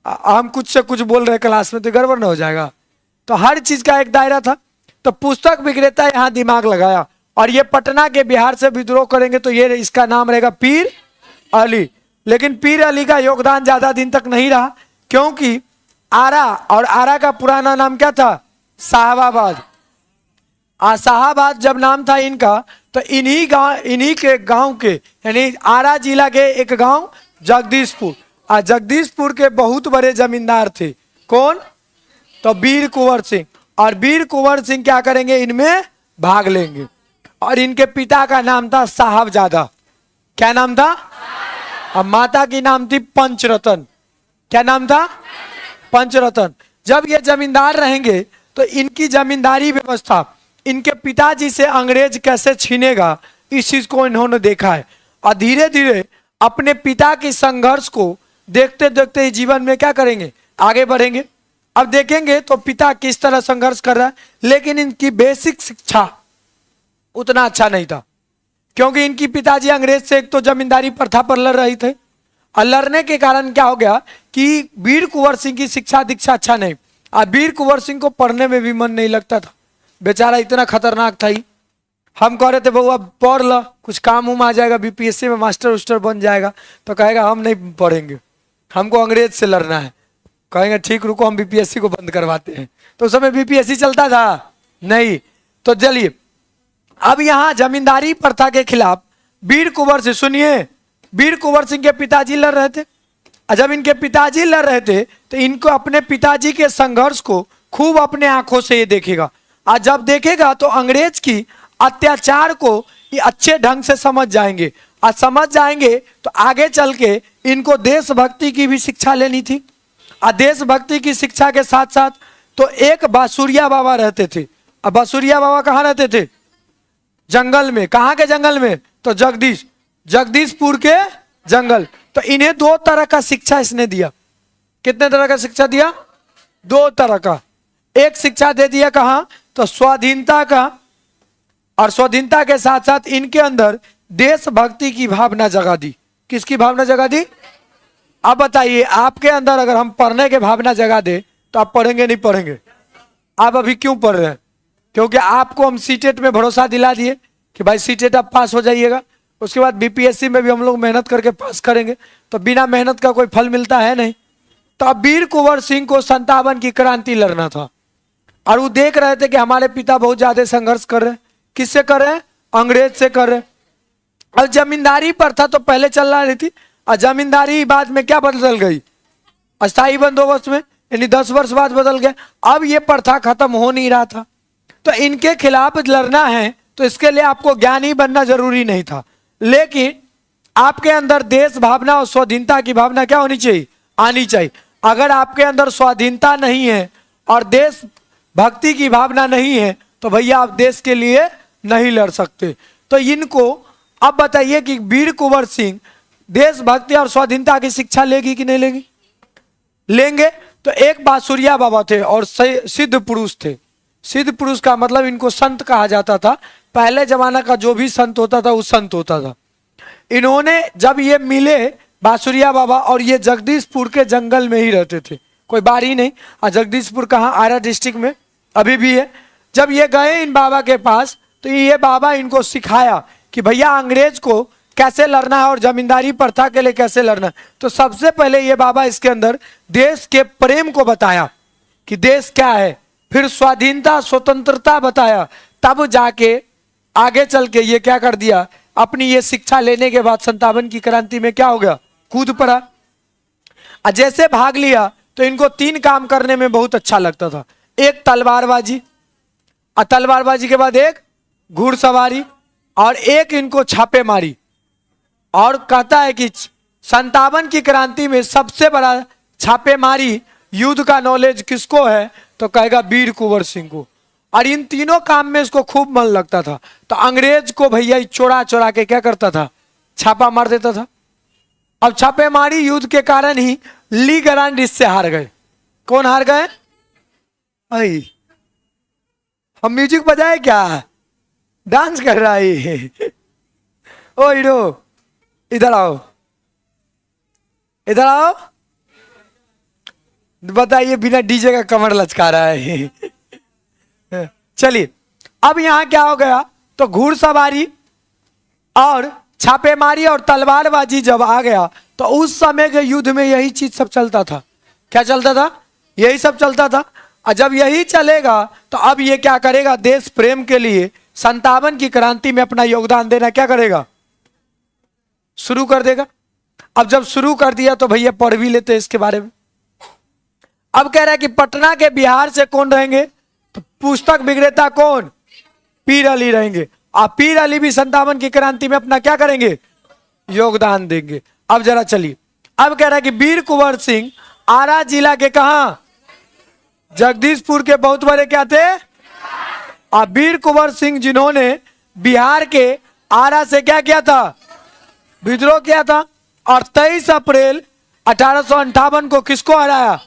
हम कुछ से कुछ बोल रहे क्लास में, तो गड़बड़ ना हो जाएगा। तो हर चीज का एक दायरा था। तो पुस्तक विक्रेता यहाँ दिमाग लगाया, और ये पटना के बिहार से विद्रोह करेंगे, तो ये इसका नाम रहेगा पीर अली। लेकिन पीर अली का योगदान ज्यादा दिन तक नहीं रहा, क्योंकि आरा, और आरा का पुराना नाम क्या था? साहबाबाद। शाहाबाद जब नाम था इनका, तो इन्हीं के गांव के, यानी आरा जिला के एक गांव जगदीशपुर, और जगदीशपुर के बहुत बड़े जमींदार थे। कौन? तो वीर कुंवर सिंह। और वीर कुंवर सिंह क्या करेंगे? इनमें भाग लेंगे। और इनके पिता का नाम था साहबजादा। क्या नाम था? और माता की नाम थी पंचरतन। क्या नाम था? पंचरतन। जब ये जमींदार रहेंगे तो इनकी जमींदारी व्यवस्था इनके पिताजी से अंग्रेज कैसे छीनेगा, इस चीज को इन्होंने देखा है। और धीरे धीरे अपने पिता के संघर्ष को देखते देखते जीवन में क्या करेंगे? आगे बढ़ेंगे। अब देखेंगे तो पिता किस तरह संघर्ष कर रहा है, लेकिन इनकी बेसिक शिक्षा उतना अच्छा नहीं था, क्योंकि इनकी पिताजी अंग्रेज से एक तो जमींदारी प्रथा पर लड़ रहे थे, और लड़ने के कारण क्या हो गया कि वीर कुंवर सिंह की शिक्षा दीक्षा अच्छा नहीं, और वीर कुंवर सिंह को पढ़ने में भी मन नहीं लगता था। बेचारा इतना खतरनाक था ही। हम कह रहे थे बउआ पढ़ लो, कुछ काम उम आ जाएगा, बीपीएससी में मास्टर उस्टर बन जाएगा, तो कहेगा हम नहीं पढ़ेंगे, हमको अंग्रेज से लड़ना है। कहेंगे ठीक रुको हम बीपीएससी को बंद करवाते हैं। तो उस समय बीपीएससी चलता था नहीं। तो चलिए अब यहाँ जमींदारी प्रथा के खिलाफ वीर कुंवर से सुनिए, वीर कुंवर सिंह के पिताजी लड़ रहे थे। और जब इनके पिताजी लड़ रहे थे तो इनको अपने पिताजी के संघर्ष को खूब अपने आंखों से ये देखेगा, और जब देखेगा तो अंग्रेज की अत्याचार को ये अच्छे ढंग से समझ जाएंगे, और समझ जाएंगे तो आगे चल के इनको देशभक्ति की भी शिक्षा लेनी थी। और देशभक्ति की शिक्षा के साथ साथ तो एक बासुरिया बाबा रहते थे। अब बासुरिया बाबा कहाँ रहते थे? जंगल में। कहाँ के जंगल में? तो जगदीशपुर के जंगल। तो इन्हें 2 तरह का शिक्षा इसने दिया। कितने तरह का शिक्षा दिया? 2 तरह का। एक शिक्षा दे दिया कहाँ? तो स्वाधीनता का, और स्वाधीनता के साथ साथ इनके अंदर देशभक्ति की भावना जगा दी। किसकी भावना जगा दी? अब बताइए आपके अंदर अगर हम पढ़ने के भावना जगा दे तो आप पढ़ेंगे नहीं पढ़ेंगे? आप अभी क्यों पढ़ रहे हैं? क्योंकि आपको हम सीटेट में भरोसा दिला दिए कि भाई सीटेट आप पास हो जाइएगा, उसके बाद बीपीएससी में भी हम लोग मेहनत करके पास करेंगे। तो बिना मेहनत का कोई फल मिलता है नहीं। तो अब वीर कुंवर सिंह को 57 की क्रांति लड़ना था, और वो देख रहे थे कि हमारे पिता बहुत ज्यादा संघर्ष कर रहे हैं। किससे कर रहे हैं? अंग्रेज से कर रहे हैं। और जमींदारी प्रथा तो पहले चल रही थी, और जमींदारी बाद में क्या बदल गई? अस्थायी बंदोबस्त में, यानी 10 वर्ष बाद बदल गया। अब ये प्रथा खत्म हो नहीं रहा था, तो इनके खिलाफ लड़ना है तो इसके लिए आपको ज्ञानी बनना जरूरी नहीं था, लेकिन आपके अंदर देश भावना और स्वाधीनता की भावना क्या होनी चाहिए? आनी चाहिए। अगर आपके अंदर स्वाधीनता नहीं है और देश भक्ति की भावना नहीं है तो भैया आप देश के लिए नहीं लड़ सकते। तो इनको अब बताइए कि वीर कुंवर सिंह देशभक्ति और स्वाधीनता की शिक्षा लेगी कि नहीं लेगी? लेंगे। तो एक बासुरिया बाबा थे और सिद्ध पुरुष थे। सिद्ध पुरुष का मतलब इनको संत कहा जाता था। पहले जमाना का जो भी संत होता था वो संत होता था। इन्होंने जब ये मिले बासुरिया बाबा, और ये जगदीशपुर के जंगल में ही रहते थे, कोई बारी नहीं। और जगदीशपुर कहाँ? आरा डिस्ट्रिक्ट में अभी भी है। जब ये गए इन बाबा के पास तो ये बाबा इनको सिखाया कि भैया अंग्रेज को कैसे लड़ना है और जमींदारी प्रथा के लिए कैसे लड़ना है। तो सबसे पहले ये बाबा इसके अंदर देश के प्रेम को बताया कि देश क्या है, फिर स्वाधीनता स्वतंत्रता बताया, तब जाके आगे चल के ये क्या कर दिया, अपनी ये शिक्षा लेने के बाद 57 की क्रांति में क्या हो गया? कूद पड़ा। जैसे भाग लिया तो इनको 3 काम करने में बहुत अच्छा लगता था। एक तलवारबाजी, और तलवारबाजी के बाद एक घुड़सवारी, और एक इनको छापेमारी। और कहता है कि 57 की क्रांति में सबसे बड़ा छापेमारी युद्ध का नॉलेज किसको है? तो कहेगा वीर कुंवर सिंह को। और इन तीनों काम में इसको खूब मन लगता था। तो अंग्रेज को भैया चोरा चोरा के क्या करता था? छापा मार देता था। अब छापेमारी युद्ध के कारण ही ली ग्रांड इससे हार गए। कौन हार गए? हम म्यूजिक बजाए क्या? डांस कर रहा है। ओ हीरो इधर आओ, इधर आओ। बताइए बिना डीजे का कमर लचका रहा है। चलिए अब यहां क्या हो गया? तो घुड़सवारी और छापेमारी और तलवारबाजी जब आ गया तो उस समय के युद्ध में यही चीज सब चलता था। क्या चलता था? यही सब चलता था। और जब यही चलेगा तो अब ये क्या करेगा? देश प्रेम के लिए 57 की क्रांति में अपना योगदान देना क्या करेगा? शुरू कर देगा। अब जब शुरू कर दिया तो भैया पढ़ भी लेते हैं इसके बारे में। अब कह रहा है कि पटना के बिहार से कौन रहेंगे? तो पुस्तक विक्रेता कौन? पीर अली रहेंगे। और पीर अली भी 57 की क्रांति में अपना क्या करेंगे? योगदान देंगे। अब जरा चलिए, अब कह रहा है कि वीर कुंवर सिंह आरा जिला के कहा? जगदीशपुर के बहुत बड़े क्या थे? और वीर कुंवर सिंह जिन्होंने बिहार के आरा से क्या किया था? विद्रोह किया था। और 23 अप्रैल 1858 को किसको हराया?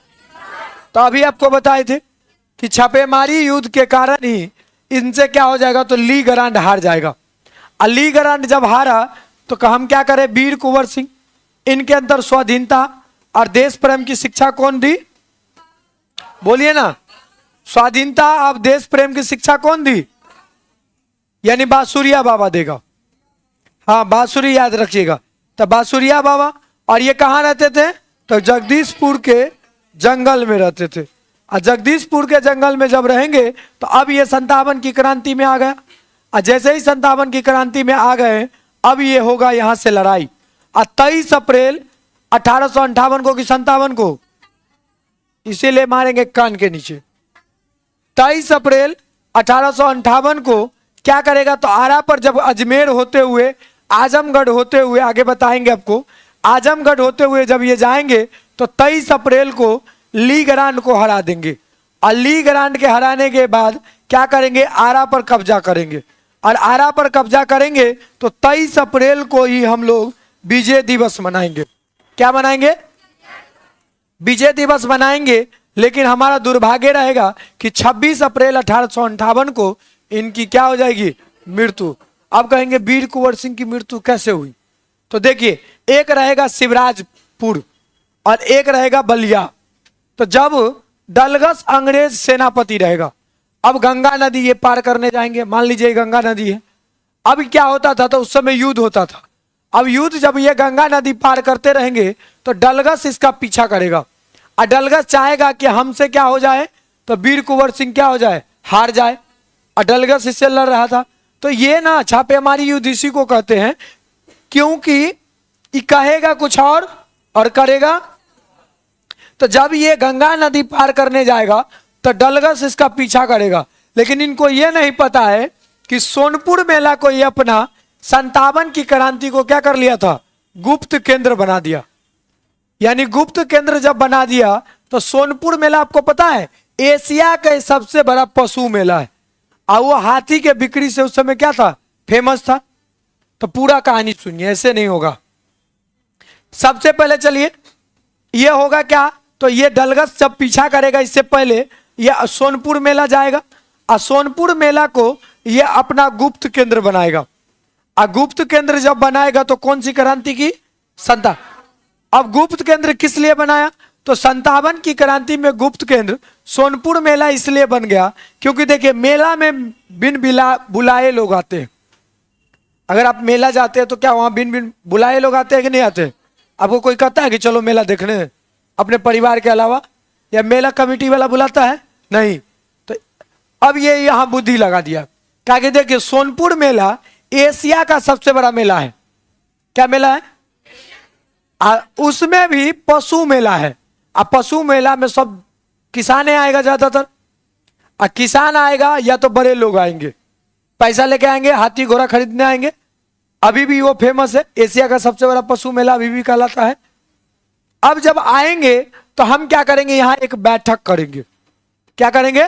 तो अभी आपको बताए थे कि छापेमारी युद्ध के कारण ही इनसे क्या हो जाएगा? तो ली ग्रांड हार जाएगा। और ली ग्रांड जब हारा तो हम क्या करें? वीर कुंवर सिंह इनके अंदर स्वाधीनता और देश प्रेम की शिक्षा कौन दी? बोलिए ना, स्वाधीनता और देश प्रेम की शिक्षा कौन दी? यानी बांसुरिया बाबा देगा। हाँ, बांसुरी याद रखिएगा। तो बांसुरिया बाबा, और ये कहाँ रहते थे? तो जगदीशपुर के जंगल में रहते थे। और जगदीशपुर के जंगल में जब रहेंगे तो अब ये 57 की क्रांति में आ गया। और जैसे ही 57 की क्रांति में आ गए, अब ये होगा यहां से लड़ाई। और 23 अप्रैल 1858 को कि 57 को, इसीलिए मारेंगे कान के नीचे। 23 अप्रैल 1858 को क्या करेगा? तो आरा पर जब अजमेर होते हुए, आजमगढ़ होते हुए, आगे बताएंगे आपको, आजमगढ़ होते हुए जब ये जाएंगे तो 23 अप्रैल को ली ग्रांड को हरा देंगे। और ली ग्रांड के हराने के बाद क्या करेंगे? आरा पर कब्जा करेंगे। और आरा पर कब्जा करेंगे तो 23 अप्रैल को ही हम लोग विजय दिवस मनाएंगे। क्या मनाएंगे? विजय दिवस मनाएंगे। लेकिन हमारा दुर्भाग्य रहेगा कि 26 अप्रैल 1858 को इनकी क्या हो जाएगी? मृत्यु। अब कहेंगे वीर कुंवर सिंह की मृत्यु कैसे हुई? तो देखिए, एक रहेगा शिवराजपुर और एक रहेगा बलिया। तो जब डलगस अंग्रेज सेनापति रहेगा, अब गंगा नदी ये पार करने जाएंगे, मान लीजिए गंगा नदी है। अब क्या होता था? तो उस समय युद्ध होता था। अब युद्ध जब ये गंगा नदी पार करते रहेंगे तो डलगस इसका पीछा करेगा। और डलगस चाहेगा कि हमसे क्या हो जाए? तो वीर कुंवर सिंह क्या हो जाए? हार जाए। और डलगस इससे लड़ रहा था। तो ये ना छापेमारी युद्ध इसी को कहते हैं, क्योंकि ये कहेगा कुछ और करेगा। तो जब ये गंगा नदी पार करने जाएगा तो डलगस इसका पीछा करेगा। लेकिन इनको ये नहीं पता है कि सोनपुर मेला को ये अपना 57 की क्रांति को क्या कर लिया था? गुप्त केंद्र बना दिया। यानी गुप्त केंद्र जब बना दिया तो सोनपुर मेला आपको पता है एशिया का सबसे बड़ा पशु मेला है। और वो हाथी के बिक्री से उस समय क्या था? फेमस था। तो पूरा कहानी सुनिए, ऐसे नहीं होगा। सबसे पहले चलिए, ये होगा क्या? तो ये डलगस जब पीछा करेगा, इससे पहले ये सोनपुर मेला जाएगा। और सोनपुर मेला को ये अपना गुप्त केंद्र बनाएगा। और गुप्त केंद्र जब बनाएगा तो कौन सी क्रांति की? 57। अब गुप्त केंद्र किस लिए बनाया? तो 57 की क्रांति में गुप्त केंद्र सोनपुर मेला इसलिए बन गया क्योंकि देखिए, मेला में बिन बुलाए लोग आते हैं। अगर आप मेला जाते हैं तो क्या वहां बिन बुलाए लोग आते हैं कि नहीं आते? आपको कोई कहता है कि चलो मेला देखने अपने परिवार के अलावा? या मेला कमेटी वाला बुलाता है? नहीं। तो अब ये यहां बुद्धि लगा दिया। क्या कि देखिए, सोनपुर मेला एशिया का सबसे बड़ा मेला है। क्या मेला है? उसमें भी पशु मेला है। अब पशु मेला में सब किसाने आएगा ज्यादातर। और किसान आएगा या तो बड़े लोग आएंगे, पैसा लेके आएंगे, हाथी घोड़ा खरीदने आएंगे। अभी भी वो फेमस है, एशिया का सबसे बड़ा पशु मेला अभी भी कहलाता है। अब जब आएंगे तो हम क्या करेंगे? यहां एक बैठक करेंगे। क्या करेंगे?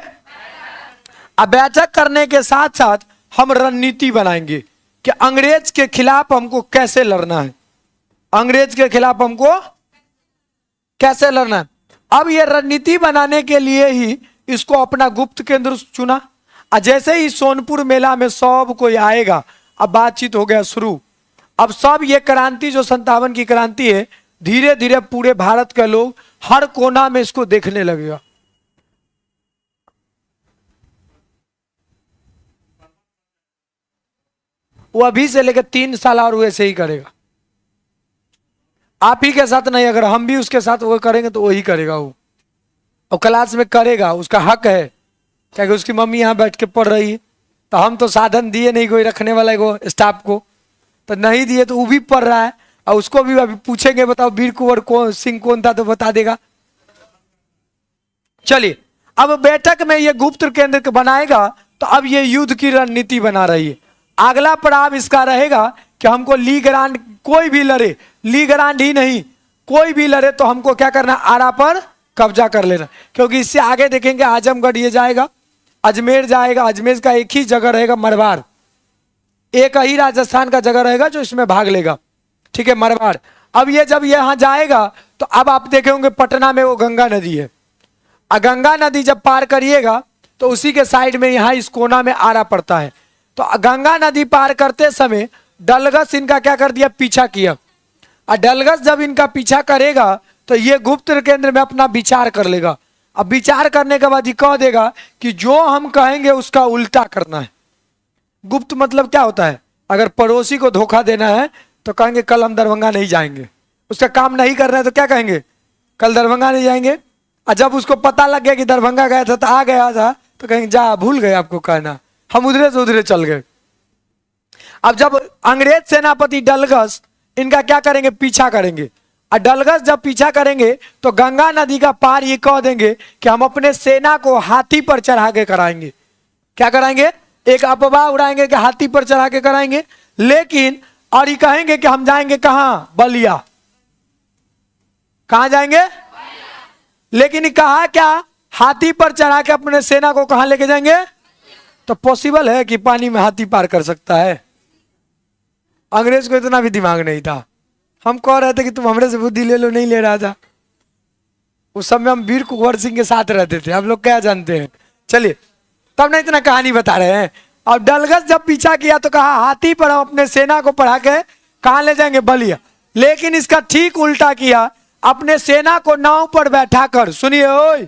अब बैठक करने के साथ साथ हम रणनीति बनाएंगे कि अंग्रेज के खिलाफ हमको कैसे लड़ना है। अंग्रेज के खिलाफ हमको कैसे लड़ना है। अब ये रणनीति बनाने के लिए ही इसको अपना गुप्त केंद्र चुना। और जैसे ही सोनपुर मेला में सब कोई आएगा, अब बातचीत हो गया शुरू। अब सब ये क्रांति जो 57 की क्रांति है, धीरे धीरे पूरे भारत के लोग हर कोना में इसको देखने लगेगा। वो अभी से लेकर 3 साल और वैसे ही करेगा। आप ही के साथ नहीं, अगर हम भी उसके साथ वो करेंगे तो वही करेगा वो। और क्लास में करेगा, उसका हक है, क्या कि उसकी मम्मी यहाँ बैठ के पढ़ रही है। तो हम तो साधन दिए नहीं कोई रखने वाला को, स्टाफ को तो नहीं दिए, तो वो भी पढ़ रहा है। और उसको भी अभी पूछेंगे, बताओ वीर कुंवर सिंह कौन था, तो बता देगा। चलिए, अब बैठक में ये गुप्त केंद्र बनाएगा तो अब ये युद्ध की रणनीति बना रही है। अगला पड़ाव इसका रहेगा कि हमको ली ग्रांड, कोई भी लड़े, ली ग्रांड ही नहीं, कोई भी लड़े तो हमको क्या करना? आरा पर कब्जा कर लेना। क्योंकि इससे आगे देखेंगे आजमगढ़ ये जाएगा, अजमेर जाएगा। अजमेर का एक ही जगह रहेगा मरवाड़, एक ही राजस्थान का जगह रहेगा जो इसमें भाग लेगा। ठीक है, मरवाड़। अब ये जब यहाँ जाएगा तो अब आप देखे होंगे पटना में वो गंगा नदी है। गंगा नदी जब पार करिएगा तो उसी के साइड में यहाँ इस कोना में आरा पड़ता है। तो गंगा नदी पार करते समय डलगस इनका क्या कर दिया? पीछा किया। और डलगस जब इनका पीछा करेगा तो ये गुप्त केंद्र में अपना विचार कर लेगा। अब विचार करने के बाद ये कह देगा कि जो हम कहेंगे उसका उल्टा करना है। गुप्त मतलब क्या होता है? अगर पड़ोसी को धोखा देना है तो कहेंगे कल हम दरभंगा नहीं जाएंगे। उसका काम नहीं कर रहे हैं तो क्या कहेंगे? कल दरभंगा नहीं जाएंगे। और जब उसको पता लग गया कि दरभंगा गया था तो आ गया था तो कहेंगे जा भूल गए आपको कहना, हम उधरे से उधरे चल गए। अब जब अंग्रेज सेनापति डलगस इनका क्या करेंगे? पीछा करेंगे। और डलगस जब पीछा करेंगे तो गंगा नदी का पार ये कह देंगे कि हम अपने सेना को हाथी पर चढ़ा के कराएंगे। क्या कराएंगे? एक अफवाह उड़ाएंगे कि हाथी पर चढ़ा के कराएंगे। लेकिन और ये कहेंगे कि हम जाएंगे कहां? बलिया। कहां जाएंगे? लेकिन कहा क्या? हाथी पर चढ़ा के अपने सेना को कहां लेके जाएंगे? तो पॉसिबल है कि पानी में हाथी पार कर सकता है? अंग्रेज को इतना भी दिमाग नहीं था। हम कह रहे थे कि तुम हमरे से बुद्धि ले लो, नहीं ले रहा था। उस समय हम वीर कुंवर सिंह के साथ रहते थे, हम लोग क्या जानते हैं। चलिए तब ना इतना कहानी बता रहे हैं। अब डलगस जब पीछा किया तो कहा हाथी पर हम अपने सेना को पढ़ा के कहां ले जाएंगे? बलिया। लेकिन इसका ठीक उल्टा किया, अपने सेना को नाव पर बैठाकर, सुनिए ओए,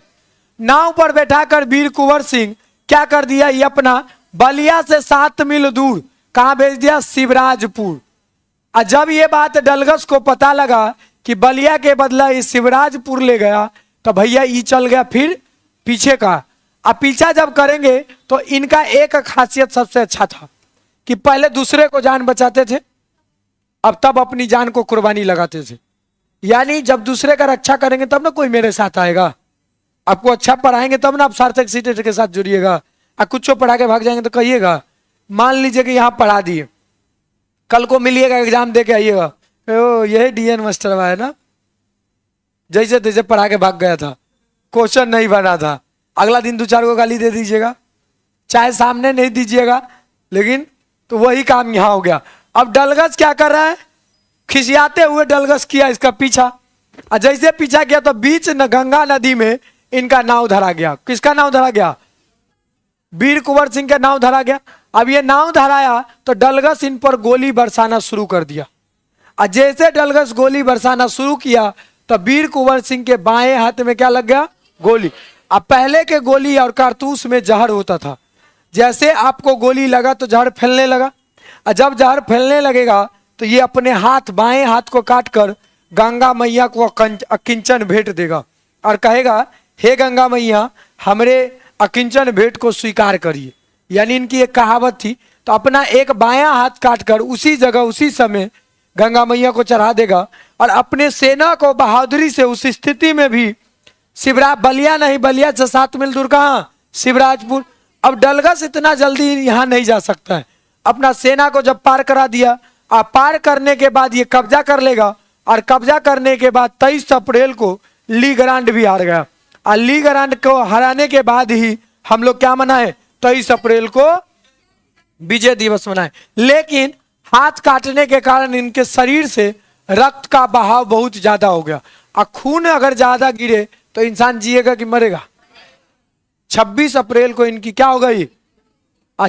नाव पर बैठाकर वीर कुंवर सिंह क्या कर दिया? ये अपना बलिया से 7 मील दूर कहां भेज दिया? शिवराजपुर। और जब ये बात डलगस को पता लगा कि बलिया के बदला ये शिवराजपुर ले गया तो भैया ये चल गया फिर पीछे का। अब पीछा जब करेंगे तो इनका एक खासियत सबसे अच्छा था कि पहले दूसरे को जान बचाते थे, अब तब अपनी जान को कुर्बानी लगाते थे। यानी जब दूसरे का रक्षा करेंगे तब ना कोई मेरे साथ आएगा। आपको अच्छा पढ़ाएंगे तब ना आप सार्थक सीटेट के साथ जुड़िएगा। और कुछ पढ़ा के भाग जाएंगे तो कहिएगा, मान लीजिए कि यहाँ पढ़ा दिए, कल को मिलिएगा एग्जाम दे के आइएगा, ओ यही डीएन मास्टर है ना, जैसे तैसे पढ़ा के भाग गया था, क्वेश्चन नहीं बना था। अगला दिन 2-4 को गाली दे दीजिएगा, चाहे सामने नहीं दीजिएगा, लेकिन तो वही काम यहाँ हो गया। अब डलगस क्या कर रहा है? खिसियाते हुए डलगस किया इसका पीछा। और जैसे पीछा किया तो बीच गंगा नदी में इनका नाव धरा गया। किसका नाव धरा गया? वीर कुंवर सिंह का नाव धरा गया। अब ये नाव धराया तो डलगस इन पर गोली बरसाना शुरू कर दिया। और जैसे डलगस गोली बरसाना शुरू किया तो वीर कुंवर सिंह के बाएं हाथ में क्या लग गया? गोली। अब पहले के गोली और कारतूस में जहर होता था, जैसे आपको गोली लगा तो जहर फैलने लगा। और जब जहर फैलने लगेगा तो ये अपने हाथ, बाएं हाथ को काट कर गंगा मैया को अकिंचन भेंट देगा और कहेगा, हे गंगा मैया हमरे अकिंचन भेंट को स्वीकार करिए। यानी इनकी एक कहावत थी। तो अपना एक बायां हाथ काटकर उसी जगह उसी समय गंगा मैया को चढ़ा देगा और अपने सेना को बहादुरी से उस स्थिति में भी बलिया नहीं, बलिया से 7 मील दूर कहाँ? शिवराजपुर। अब डलगस इतना जल्दी यहाँ नहीं जा सकता है। अपना सेना को जब पार करा दिया, और पार करने के बाद ये कब्जा कर लेगा। और कब्जा करने के बाद 23 अप्रैल को ली ग्रांड भी हार गया। और ली ग्रांड को हराने के बाद ही हम लोग क्या मनाए? 23 अप्रैल को विजय दिवस मनाए। लेकिन हाथ काटने के कारण इनके शरीर से रक्त का बहाव बहुत ज्यादा हो गया। और खून अगर ज्यादा गिरे तो इंसान जिएगा कि मरेगा? 26 अप्रैल को इनकी क्या हो गई?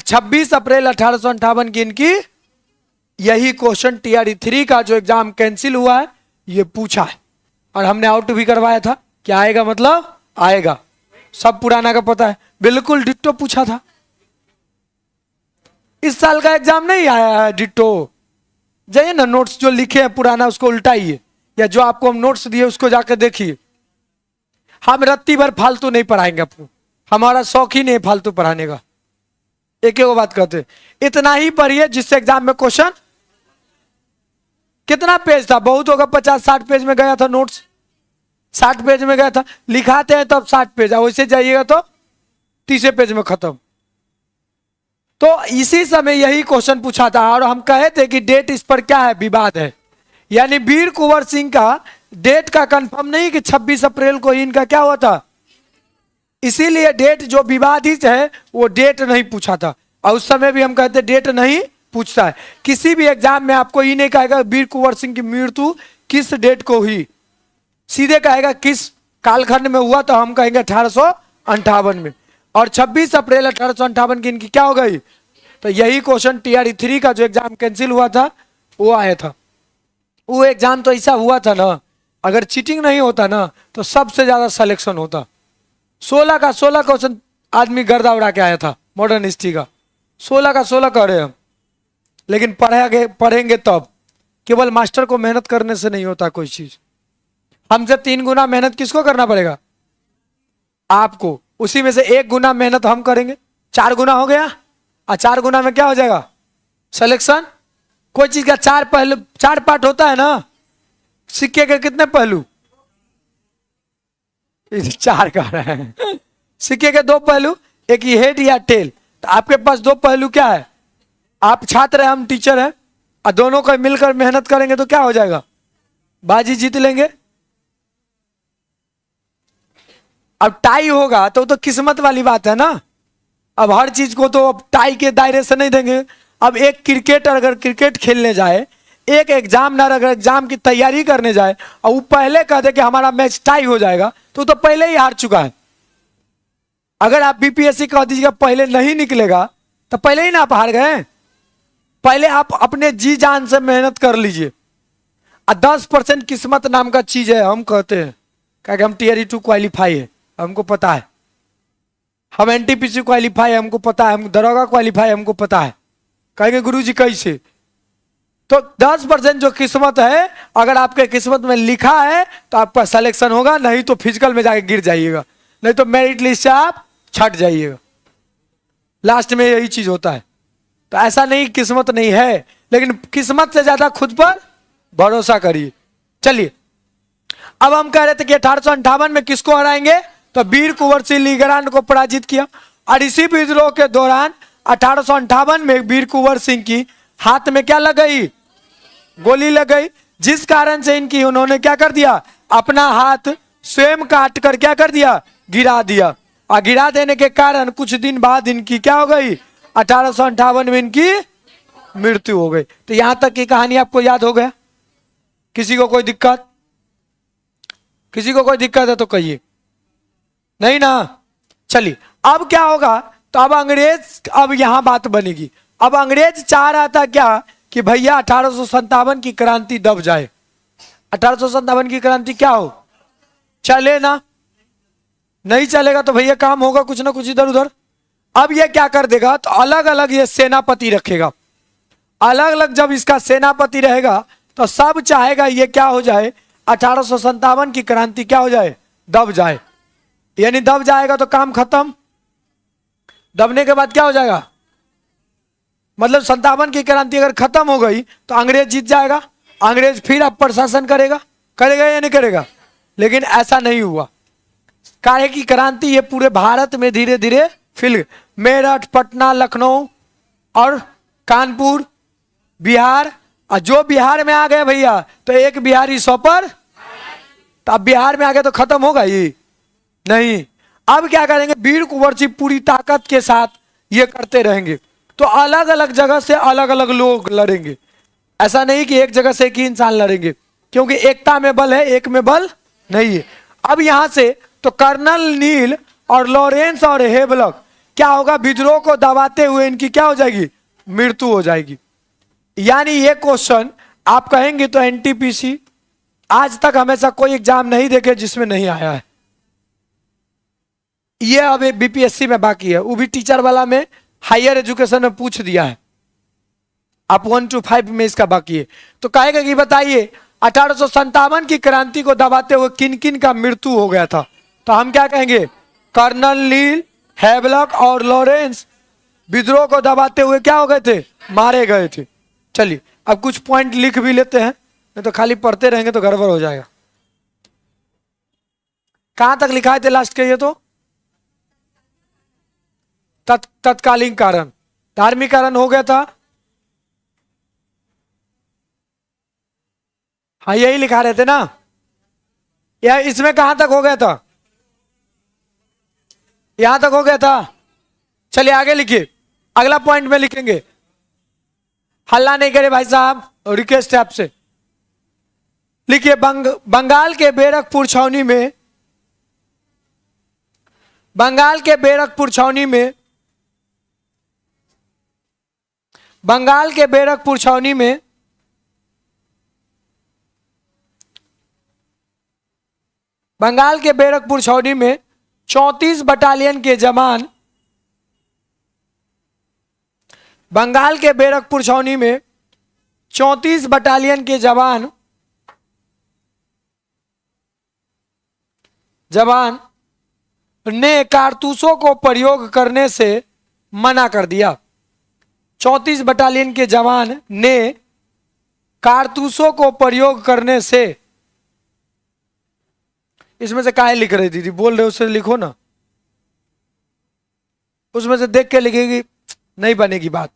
26 अप्रैल 1858 की इनकी यही क्वेश्चन TRE 3 का जो एग्जाम कैंसिल हुआ है ये पूछा है। और हमने आउट भी करवाया था। क्या आएगा? मतलब आएगा, सब पुराना का पता है, बिल्कुल डिट्टो पूछा था। इस साल का एग्जाम नहीं आया है डिट्टो। जाइए ना, नोट्स जो लिखे हैं पुराना उसको उल्टाइए, या जो आपको हम नोट्स दिए उसको जाकर देखिए। हम रत्ती भर फालतू नहीं पढ़ाएंगे आपको, हमारा शौक ही नहीं फालतू पढ़ाने का। एक एक बात कहते, इतना ही पढ़िए जिससे एग्जाम में क्वेश्चन। कितना पेज था? बहुत होगा, 50-60 पेज में गया था नोट्स, 60 पेज में गया था। लिखाते हैं तब 60 पेज, वैसे जाइएगा तो 30 पेज में खत्म। तो इसी समय यही क्वेश्चन पूछा था और हम कहे थे कि डेट इस पर क्या है? विवाद है। यानी वीर कुंवर सिंह का डेट का कंफर्म नहीं कि 26 अप्रैल को इनका क्या हुआ था, इसीलिए डेट जो विवादित है वो डेट नहीं पूछा था। और उस समय भी हम कहते डेट नहीं पूछता है। किसी भी एग्जाम में आपको ये नहीं कहेगा वीर कुंवर सिंह की मृत्यु किस डेट को हुई, सीधे कहेगा किस कालखंड में हुआ, तो हम कहेंगे 1858 में। और 26 अप्रैल 1858 की इनकी क्या हो गई? तो यही क्वेश्चन TRE 3 का जो एग्जाम कैंसिल हुआ था वो आया था। वो एग्जाम तो ऐसा हुआ था ना, अगर चीटिंग नहीं होता ना तो सबसे ज्यादा सिलेक्शन होता। 16 का 16 क्वेश्चन आदमी गर्दा उड़ा के आया था मॉडर्न हिस्ट्री का, 16 का 16 कर रहे हम। लेकिन पढ़ेंगे तब, केवल मास्टर को मेहनत करने से नहीं होता कोई चीज। हमसे 3 गुना मेहनत किसको करना पड़ेगा? आपको। उसी में से 1 गुना मेहनत हम करेंगे, 4 गुना हो गया। और 4 गुना में क्या हो जाएगा? सिलेक्शन। कोई चीज का 4 पहलू, 4 पार्ट होता है ना। सिक्के के कितने पहलू? 4 कह रहे हैं। सिक्के के 2 पहलू, एक ही हेड या टेल। तो आपके पास 2 पहलू क्या है? आप छात्र हैं, हम टीचर हैं, और दोनों को मिलकर मेहनत करेंगे तो क्या हो जाएगा? बाजी जीत लेंगे। अब टाई होगा तो किस्मत वाली बात है ना। अब हर चीज को तो अब टाई के दायरे से नहीं देंगे। अब एक क्रिकेटर अगर क्रिकेट खेलने जाए, एक एग्जामिनर अगर एग्जाम की तैयारी करने जाए और वो पहले कह दे कि हमारा मैच टाई हो जाएगा, तो पहले ही हार चुका है। अगर आप बीपीएससी कह दीजिएगा पहले नहीं निकलेगा, तो पहले ही ना आप हार गए। पहले आप अपने जी जान से मेहनत कर लीजिए। 10% किस्मत नाम का चीज है, हम कहते हैं, क्या हम टीयर 2 क्वालिफाई है, हमको पता है। हम एनटीपीसी क्वालिफाई है, हमको पता है। हम दरोगा क्वालिफाई, हमको पता है। कहेंगे गुरुजी कैसे? तो 10% जो किस्मत है, अगर आपके किस्मत में लिखा है तो आपका सिलेक्शन होगा, नहीं तो फिजिकल में जाके गिर जाइएगा, नहीं तो मेरिट लिस्ट से आप छट जाइएगा। लास्ट में यही चीज होता है। तो ऐसा नहीं किस्मत नहीं है, लेकिन किस्मत से ज्यादा खुद पर भरोसा करिए। चलिए, अब हम कह रहे थे कि 1858 में किसको हराएंगे? तो वीर कुंवर सिंह लीगरांड को पराजित किया। और इसी विद्रोह के दौरान 1858 में वीर कुंवर सिंह की हाथ में क्या लग गई? गोली लग गई, जिस कारण से उन्होंने क्या कर दिया? अपना हाथ स्वयं काट कर क्या कर दिया? गिरा दिया। और गिरा देने के कारण कुछ दिन बाद इनकी क्या हो गई? 1858 में इनकी मृत्यु हो गई। तो यहां तक की कहानी आपको याद हो गया? किसी को कोई दिक्कत? किसी को कोई दिक्कत है तो कहिए। नहीं ना? चलिए, अब क्या होगा? तो अब अंग्रेज, अब यहां बात बनेगी। अब अंग्रेज चाह रहा था क्या कि भैया 1857 की क्रांति दब जाए। 1857 की क्रांति क्या हो? चले ना? नहीं चलेगा तो भैया काम होगा कुछ ना कुछ इधर उधर। अब ये क्या कर देगा? तो अलग अलग ये सेनापति रखेगा। अलग अलग जब इसका सेनापति रहेगा तो सब चाहेगा ये क्या हो जाए? 1857 की क्रांति क्या हो जाए? दब जाए। यानी दब जाएगा तो काम खत्म। दबने के बाद क्या हो जाएगा? मतलब 57 की क्रांति अगर खत्म हो गई तो अंग्रेज जीत जाएगा। अंग्रेज फिर अब प्रशासन करेगा, करेगा या नहीं करेगा? लेकिन ऐसा नहीं हुआ। काहे की क्रांति ये पूरे भारत में धीरे धीरे फिर मेरठ, पटना, लखनऊ और कानपुर, बिहार, और जो बिहार में आ गए भैया तो एक बिहारी 100 पर। तो अब बिहार में आ गए तो खत्म होगा ये? नहीं। अब क्या करेंगे? वीर कुंवर सिंह पूरी ताकत के साथ ये करते रहेंगे। तो अलग अलग जगह से अलग अलग लोग लड़ेंगे। ऐसा नहीं कि एक जगह से एक ही इंसान लड़ेंगे, क्योंकि एकता में बल है, एक में बल नहीं है। अब यहां से तो कर्नल नील और लॉरेंस और हेवलक क्या होगा? विद्रोह को दबाते हुए इनकी क्या हो जाएगी? मृत्यु हो जाएगी। यानी ये क्वेश्चन आप कहेंगे तो एनटीपीसी आज तक हमेशा कोई एग्जाम नहीं देखे जिसमें नहीं आया है। ये अब बीपीएससी में बाकी है, वो भी टीचर वाला में, हायर एजुकेशन में पूछ दिया है। आप 1 to 5 में इसका बाकी है। तो कहेगा कि बताइए 1857 की क्रांति को दबाते हुए किन किन का मृत्यु हो गया था? तो हम क्या कहेंगे? कर्नल नील, हेवलक और लॉरेंस विद्रोह को दबाते हुए क्या हो गए थे? मारे गए थे। चलिए, अब कुछ पॉइंट लिख भी लेते हैं, नहीं तो खाली पढ़ते रहेंगे तो गड़बड़ हो जाएगा। कहां तक लिखाए थे लास्ट के? ये तो तत्कालीन कारण, धार्मिक कारण हो गया था। हाँ, यही लिखा रहे थे ना? या इसमें कहां तक हो गया था? यहां तक हो गया था। चलिए आगे लिखिए, अगला पॉइंट में लिखेंगे। हल्ला नहीं करे भाई साहब, रिक्वेस्ट है आपसे। लिखिए, बंगाल के बैरकपुर छावनी में, बंगाल के बैरकपुर छावनी में, बंगाल के बैरकपुर छावनी में बंगाल के बैरकपुर छावनी में 34 बटालियन के जवान, बंगाल के बैरकपुर छावनी में 34 बटालियन के जवान ने कारतूसों को प्रयोग करने से मना कर दिया। 34 बटालियन के जवान ने कारतूसों को प्रयोग करने से, इसमें से काहे लिख रही दीदी, बोल रहे उससे लिखो ना, उसमें से देख के लिखेगी नहीं बनेगी बात।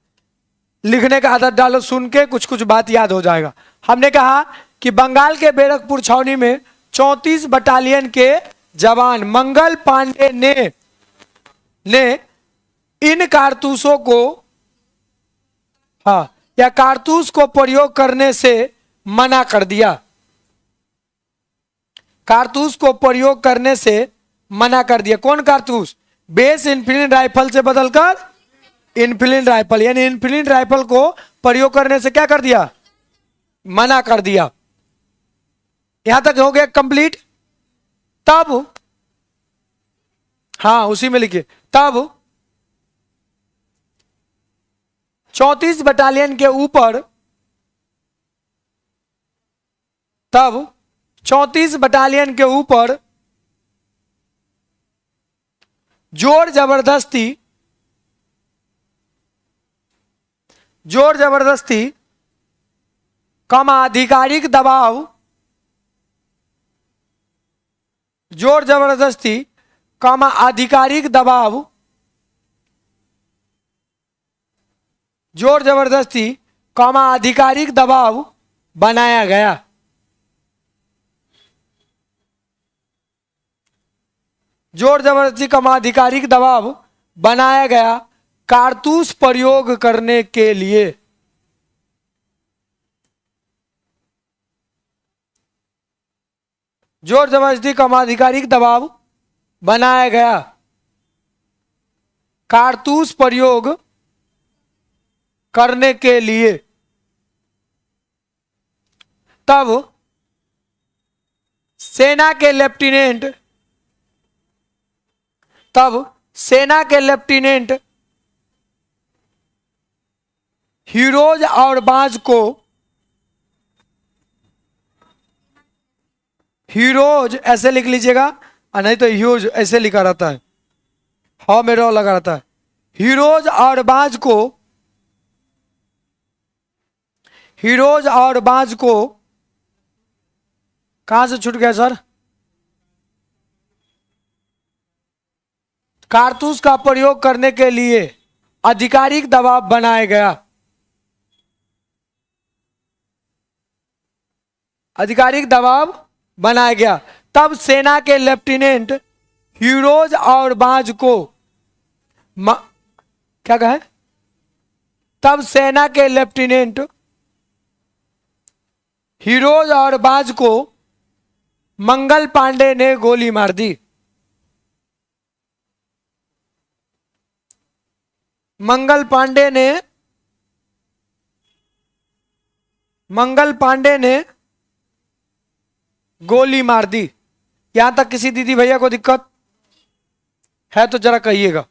लिखने का आदत डालो, सुन के कुछ कुछ बात याद हो जाएगा। हमने कहा कि बंगाल के बैरकपुर छावनी में 34 बटालियन के जवान मंगल पांडे ने इन कारतूसों को, हाँ, या कारतूस को प्रयोग करने से मना कर दिया। कारतूस को प्रयोग करने से मना कर दिया। कौन कारतूस? बेस इनफिलिन राइफल से बदलकर इनफिलिन राइफल, यानी इनफिलिन राइफल को प्रयोग करने से क्या कर दिया? मना कर दिया। यहां तक हो गया कंप्लीट। तब, हाँ उसी में लिखिए, तब 34 बटालियन के ऊपर, तब 34 बटालियन के ऊपर जोर जबरदस्ती कम आधिकारिक दबाव, जोर जबरदस्ती कम आधिकारिक दबाव, जोर जबरदस्ती कम आधिकारिक दबाव बनाया गया। जोर जबरदस्ती कम आधिकारिक दबाव बनाया गया कारतूस प्रयोग करने के लिए। जोर जबरदस्ती कम आधिकारिक दबाव बनाया गया कारतूस प्रयोग करने के लिए। तब सेना के लेफ्टिनेंट हीरोज और बाज को, हीरोज ऐसे लिख लीजिएगा, नहीं तो ह्यूज ऐसे लिखा रहता है, हाँ में रो लगा रहता है। हीरोज और बाज को, हीरोज और बाज को, कहां से छूट गया सर? कारतूस का प्रयोग करने के लिए आधिकारिक दबाव बनाया गया। आधिकारिक दबाव बनाया गया। तब सेना के लेफ्टिनेंट हीरोज और बाज को क्या कहे? तब सेना के लेफ्टिनेंट हीरोज और बाज को मंगल पांडे ने गोली मार दी। मंगल पांडे ने गोली मार दी। यहां तक किसी दीदी भैया को दिक्कत है तो जरा कहिएगा।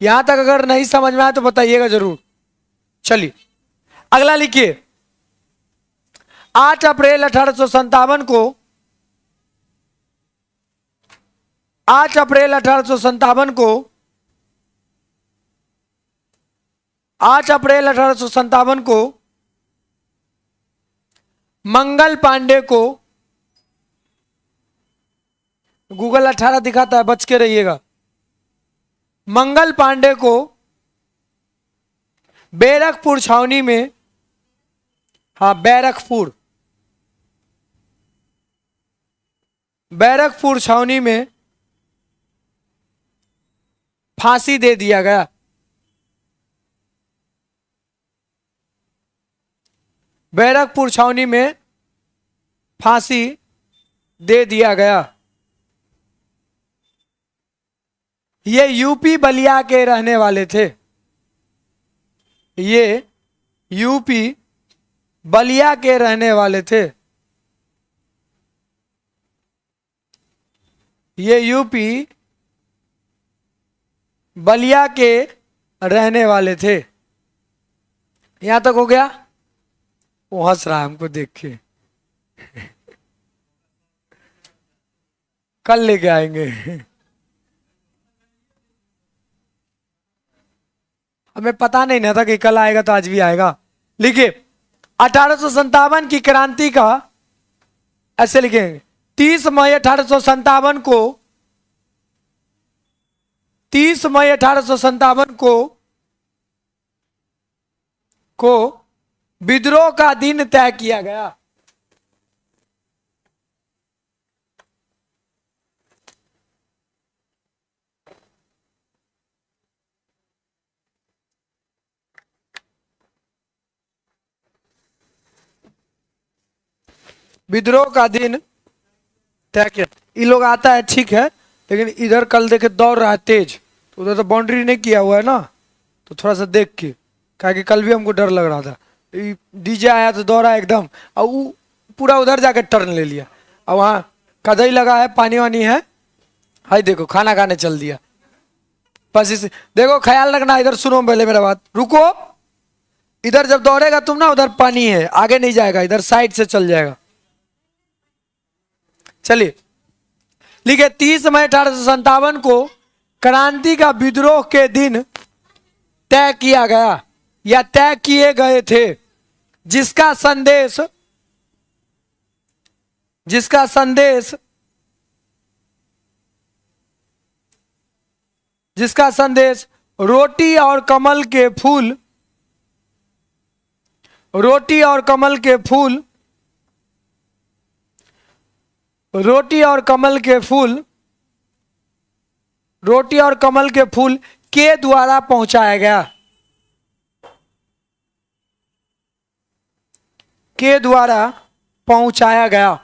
यहां तक अगर नहीं समझ में आए तो बताइएगा जरूर। चलिए अगला लिखिए। 8 अप्रैल 1857 को, 8 अप्रैल 1857 को, 8 अप्रैल 1857 को मंगल पांडे को, गूगल 18 दिखाता है, बच के रहिएगा। मंगल पांडे को बैरकपुर छावनी में, हाँ बैरकपुर छावनी में फांसी दे दिया गया। बैरकपुर छावनी में फांसी दे दिया गया। ये यूपी बलिया के रहने वाले थे। ये यूपी बलिया के रहने वाले थे। ये यूपी बलिया के रहने वाले थे। यहां तक हो गया। वो हंस रहा है हमको देख के। कल लेके आएंगे। हमें पता नहीं ना था कि कल आएगा, तो आज भी आएगा। लिखिए 1857 की क्रांति का, ऐसे लिखेंगे 30 मई 1857 को, 30 मई 1857 को विद्रोह का दिन तय किया गया। विद्रोह का दिन तय किया। ये लोग आता है ठीक है, लेकिन इधर कल देखे दौड़ रहा है तेज, तो उधर तो बाउंड्री नहीं किया हुआ है ना, तो थोड़ा सा देख के, क्या कि कल भी हमको डर लग रहा था। डीजे आया तो दौड़ा एकदम, और वो पूरा उधर जाकर टर्न ले लिया। और वहाँ कदई लगा है, पानी वानी है, हाय देखो खाना खाने चल दिया। बस इस देखो, ख्याल रखना, इधर सुनो पहले मेरा बात, रुको। इधर जब दौड़ेगा तुम ना, उधर पानी है, आगे नहीं जाएगा, इधर साइड से चल जाएगा। चलिए लिखे 30 मई 1857 को क्रांति का विद्रोह के दिन तय किया गया या तय किए गए थे, जिसका संदेश रोटी और कमल के फूल, रोटी और कमल के फूल, रोटी और कमल के फूल, रोटी और कमल के फूल के द्वारा पहुंचाया गया, के द्वारा पहुंचाया गया,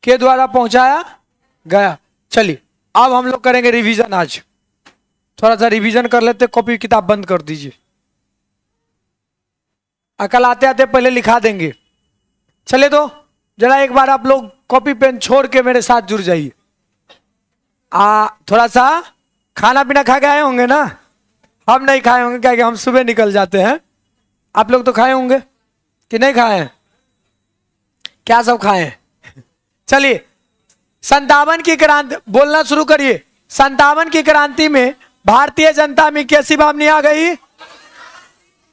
के द्वारा पहुंचाया गया। चलिए अब हम लोग करेंगे रिवीजन। आज थोड़ा सा रिवीजन कर लेते, कॉपी किताब बंद कर दीजिए। कल आते आते पहले लिखा देंगे। चले तो जरा एक बार आप लोग कॉपी पेन छोड़ के मेरे साथ जुड़ जाइए। थोड़ा सा खाना पीना खा के आए होंगे ना? हम नहीं खाए होंगे, क्या कि हम सुबह निकल जाते हैं। आप लोग तो खाए होंगे कि नहीं खाए हैं? क्या सब खाए हैं? चलिए 57 की क्रांति, बोलना शुरू करिए। 57 की क्रांति में भारतीय जनता में कैसी भावना आ गई?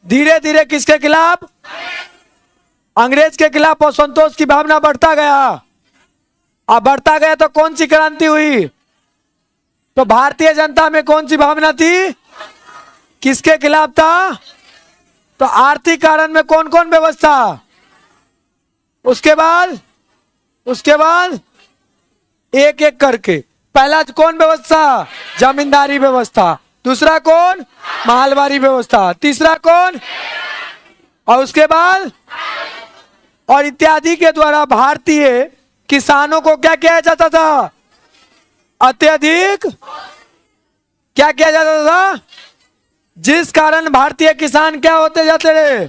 धीरे धीरे किसके खिलाफ? अंग्रेज के खिलाफ असंतोष की भावना बढ़ता गया। अब बढ़ता गया तो कौन सी क्रांति हुई? तो भारतीय जनता में कौन सी भावना थी? किसके खिलाफ था? तो आर्थिक कारण में कौन कौन व्यवस्था? उसके बाद एक एक करके, पहला कौन व्यवस्था? जमींदारी व्यवस्था। दूसरा कौन? मालवारी व्यवस्था। तीसरा कौन? और उसके बाद और इत्यादि के द्वारा भारतीय किसानों को क्या किया जाता था? अत्यधिक क्या किया जाता था? जिस कारण भारतीय किसान क्या होते जाते रहे,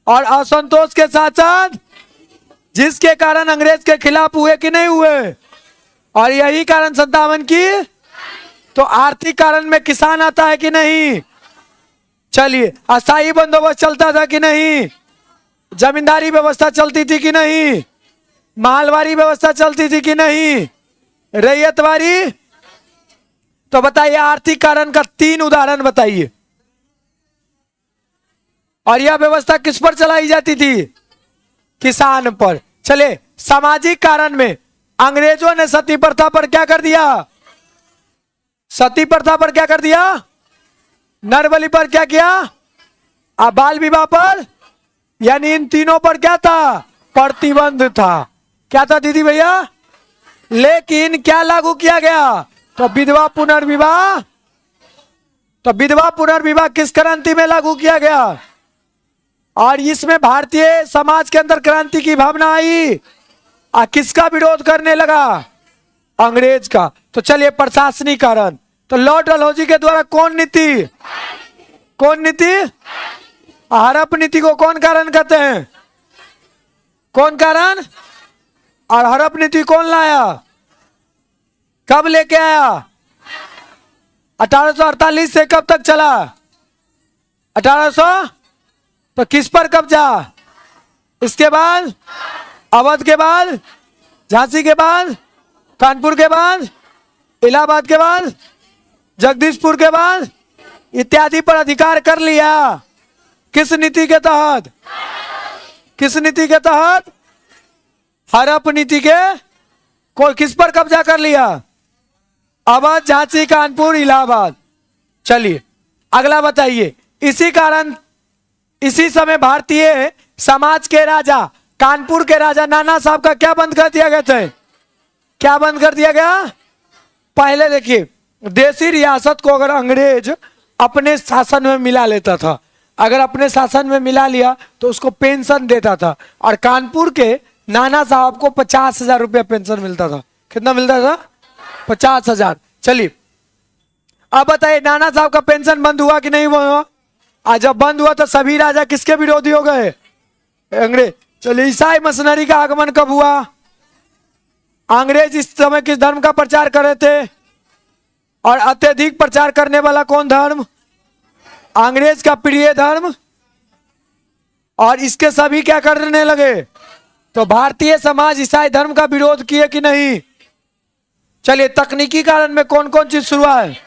और असंतोष के साथ साथ जिसके कारण अंग्रेज के खिलाफ हुए कि नहीं हुए। और यही कारण 57 की, तो आर्थिक कारण में किसान आता है कि नहीं? चलिए अस्थायी बंदोबस्त चलता था कि नहीं? जमींदारी व्यवस्था चलती थी कि नहीं? मालवारी व्यवस्था चलती थी कि नहीं? रैयतवारी। तो बताइए आर्थिक कारण का 3 उदाहरण बताइए। और यह व्यवस्था किस पर चलाई जाती थी? किसान पर। चले सामाजिक कारण में अंग्रेजों ने सती प्रथा पर क्या कर दिया? सती प्रथा पर क्या कर दिया? नरबली पर क्या किया? बाल विवाह पर, यानी इन तीनों पर क्या था? प्रतिबंध था। क्या था दीदी भैया? लेकिन क्या लागू किया गया? तो विधवा पुनर्विवाह। तो विधवा पुनर्विवाह किस क्रांति में लागू किया गया? और इसमें भारतीय समाज के अंदर क्रांति की भावना आई। किसका विरोध करने लगा? अंग्रेज का। तो चलिए प्रशासनिक कारण, तो लॉर्ड डलहौजी के द्वारा कौन नीति? हड़प नीति को कौन कारण कहते हैं? कौन कारण? और हड़प नीति कौन लाया, कब लेके आया? 1848 से कब तक चला? 1800। तो किस पर कब्जा? इसके बाद, अवध के बाद, झांसी के बाद, कानपुर के बाद, इलाहाबाद के बाद, जगदीशपुर के बाद इत्यादि पर अधिकार कर लिया। किस नीति के तहत? किस नीति के तहत? हड़प नीति के। कोई किस पर कब्जा कर लिया? अवध, झांसी, कानपुर, इलाहाबाद। चलिए अगला बताइए। इसी कारण इसी समय भारतीय समाज के राजा, कानपुर के राजा नाना साहब का क्या बंद कर दिया गया था? क्या बंद कर दिया गया? पहले देखिए, देसी रियासत को अगर अंग्रेज अपने शासन में मिला लेता था, अगर अपने शासन में मिला लिया तो उसको पेंशन देता था। और कानपुर के नाना साहब को 50,000 रुपया पेंशन मिलता था। कितना मिलता था? 50,000। चलिए अब बताइए, नाना साहब का पेंशन बंद हुआ कि नहीं हुआ? आज जब बंद हुआ तो सभी राजा किसके विरोधी हो गए? अंग्रेज। चलिए ईसाई मशीनरी का आगमन कब हुआ? अंग्रेज इस समय किस धर्म का प्रचार कर रहे थे? और अत्यधिक प्रचार करने वाला कौन धर्म? अंग्रेज का प्रिय धर्म। और इसके सभी क्या करने लगे? तो भारतीय समाज ईसाई धर्म का विरोध किए कि नहीं? चलिए तकनीकी कारण में कौन कौन चीज शुरू है?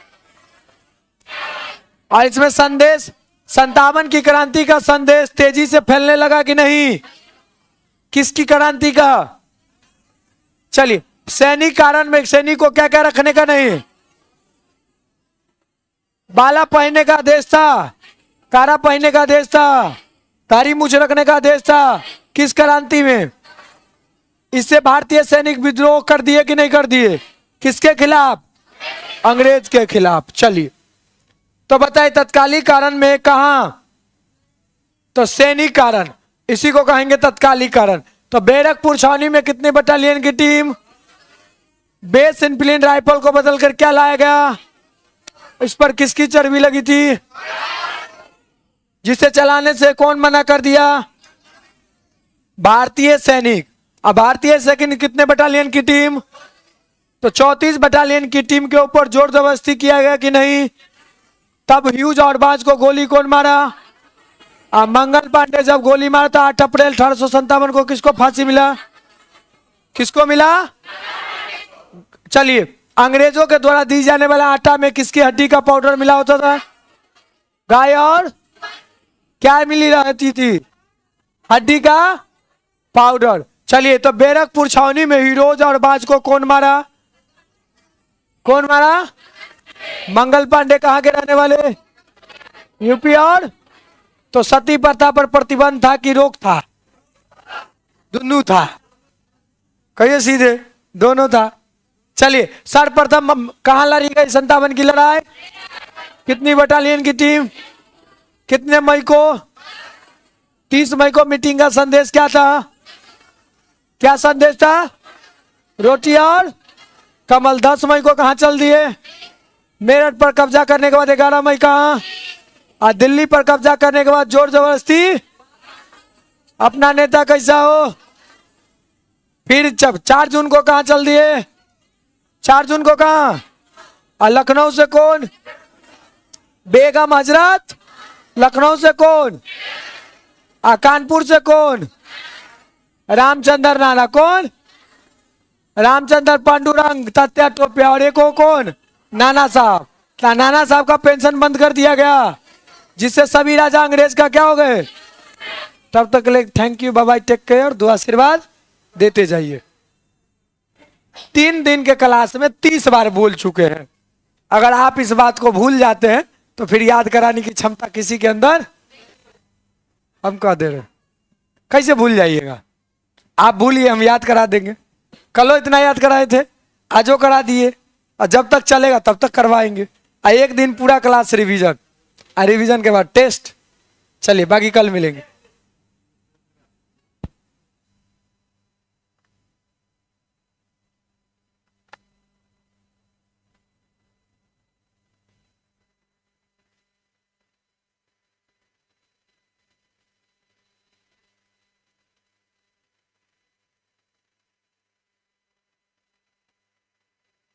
और इसमें संदेश, 57 की क्रांति का संदेश तेजी से फैलने लगा कि नहीं? किसकी क्रांति का? चलिए सैनिक कारण में सैनिक को क्या क्या रखने का नहीं? बाला पहनने का आदेश था, कारा पहनने का आदेश था, दाढ़ी मूछ रखने का आदेश था। किस क्रांति में? इससे भारतीय सैनिक विद्रोह कर दिए कि नहीं कर दिए? किसके खिलाफ? अंग्रेज के खिलाफ। चलिए तो बताइए तत्कालिक कारण में कहा? तो सैनिक कारण, इसी को कहेंगे तत्कालिक कारण। तो बैरकपुर छावनी में कितने बटालियन की टीम? बेस इनफिलिन राइफल को बदलकर क्या लाया गया? इस पर किसकी चर्बी लगी थी? जिसे चलाने से कौन मना कर दिया? भारतीय सैनिक। अब भारतीय सैनिक कितने बटालियन की टीम? तो 34 बटालियन की टीम के ऊपर जोर जबरदस्ती किया गया कि नहीं? तब ह्यूज और बाज को गोली कौन मारा? मंगल पांडे जब गोली मारा था 8 अप्रैल 1857 को, किसको फांसी मिला? किसको मिला? चलिए अंग्रेजों के द्वारा दी जाने वाला आटा में किसकी हड्डी का पाउडर मिला होता था? गाय और क्या मिली रहती थी? हड्डी का पाउडर। चलिए तो बैरकपुर छावनी में हीरोज और बाज को कौन मारा? कौन मारा? मंगल पांडे। कहाँ के रहने वाले? यूपी। और तो सती प्रथा पर प्रतिबंध था कि रोक था? दोनों था। कहिए सीधे, दोनों था। चलिए सर्वप्रथम कहाँ लड़ी गई 57 की लड़ाई? कितनी बटालियन की टीम? कितने मई को? 30 मई को। मीटिंग का संदेश क्या था? क्या संदेश था? रोटी और कमल। 10 मई को कहाँ चल दिए? मेरठ पर कब्जा करने के बाद 11 मई कहाँ? और दिल्ली पर कब्जा करने के बाद जोर जबरदस्ती अपना नेता कैसा हो। फिर 4 जून को कहाँ चल दिए? 4 जून को कहाँ? और लखनऊ से कौन? बेगम हजरत। लखनऊ से कौन? कानपुर से कौन? रामचंद्र नाना। कौन? रामचंद्र पांडुरंग तत्या टोपिया। और एक कौन? नाना साहब। नाना साहब का पेंशन बंद कर दिया गया, जिससे सभी राजा अंग्रेज का क्या हो गए। तब तक ले thank you, bye bye, take care. दुआ आशीर्वाद देते जाइए। 3 दिन के क्लास में 30 बार बोल चुके हैं। अगर आप इस बात को भूल जाते हैं तो फिर याद कराने की क्षमता किसी के अंदर हम कह दे रहे। कैसे भूल जाइएगा? आप भूलिए, हम याद करा देंगे। कल इतना याद कराए थे, आजो करा दिए, और जब तक चलेगा तब तक करवाएंगे। एक दिन पूरा क्लास रिवीजन, और रिवीजन के बाद टेस्ट। चलिए बाकी कल मिलेंगे।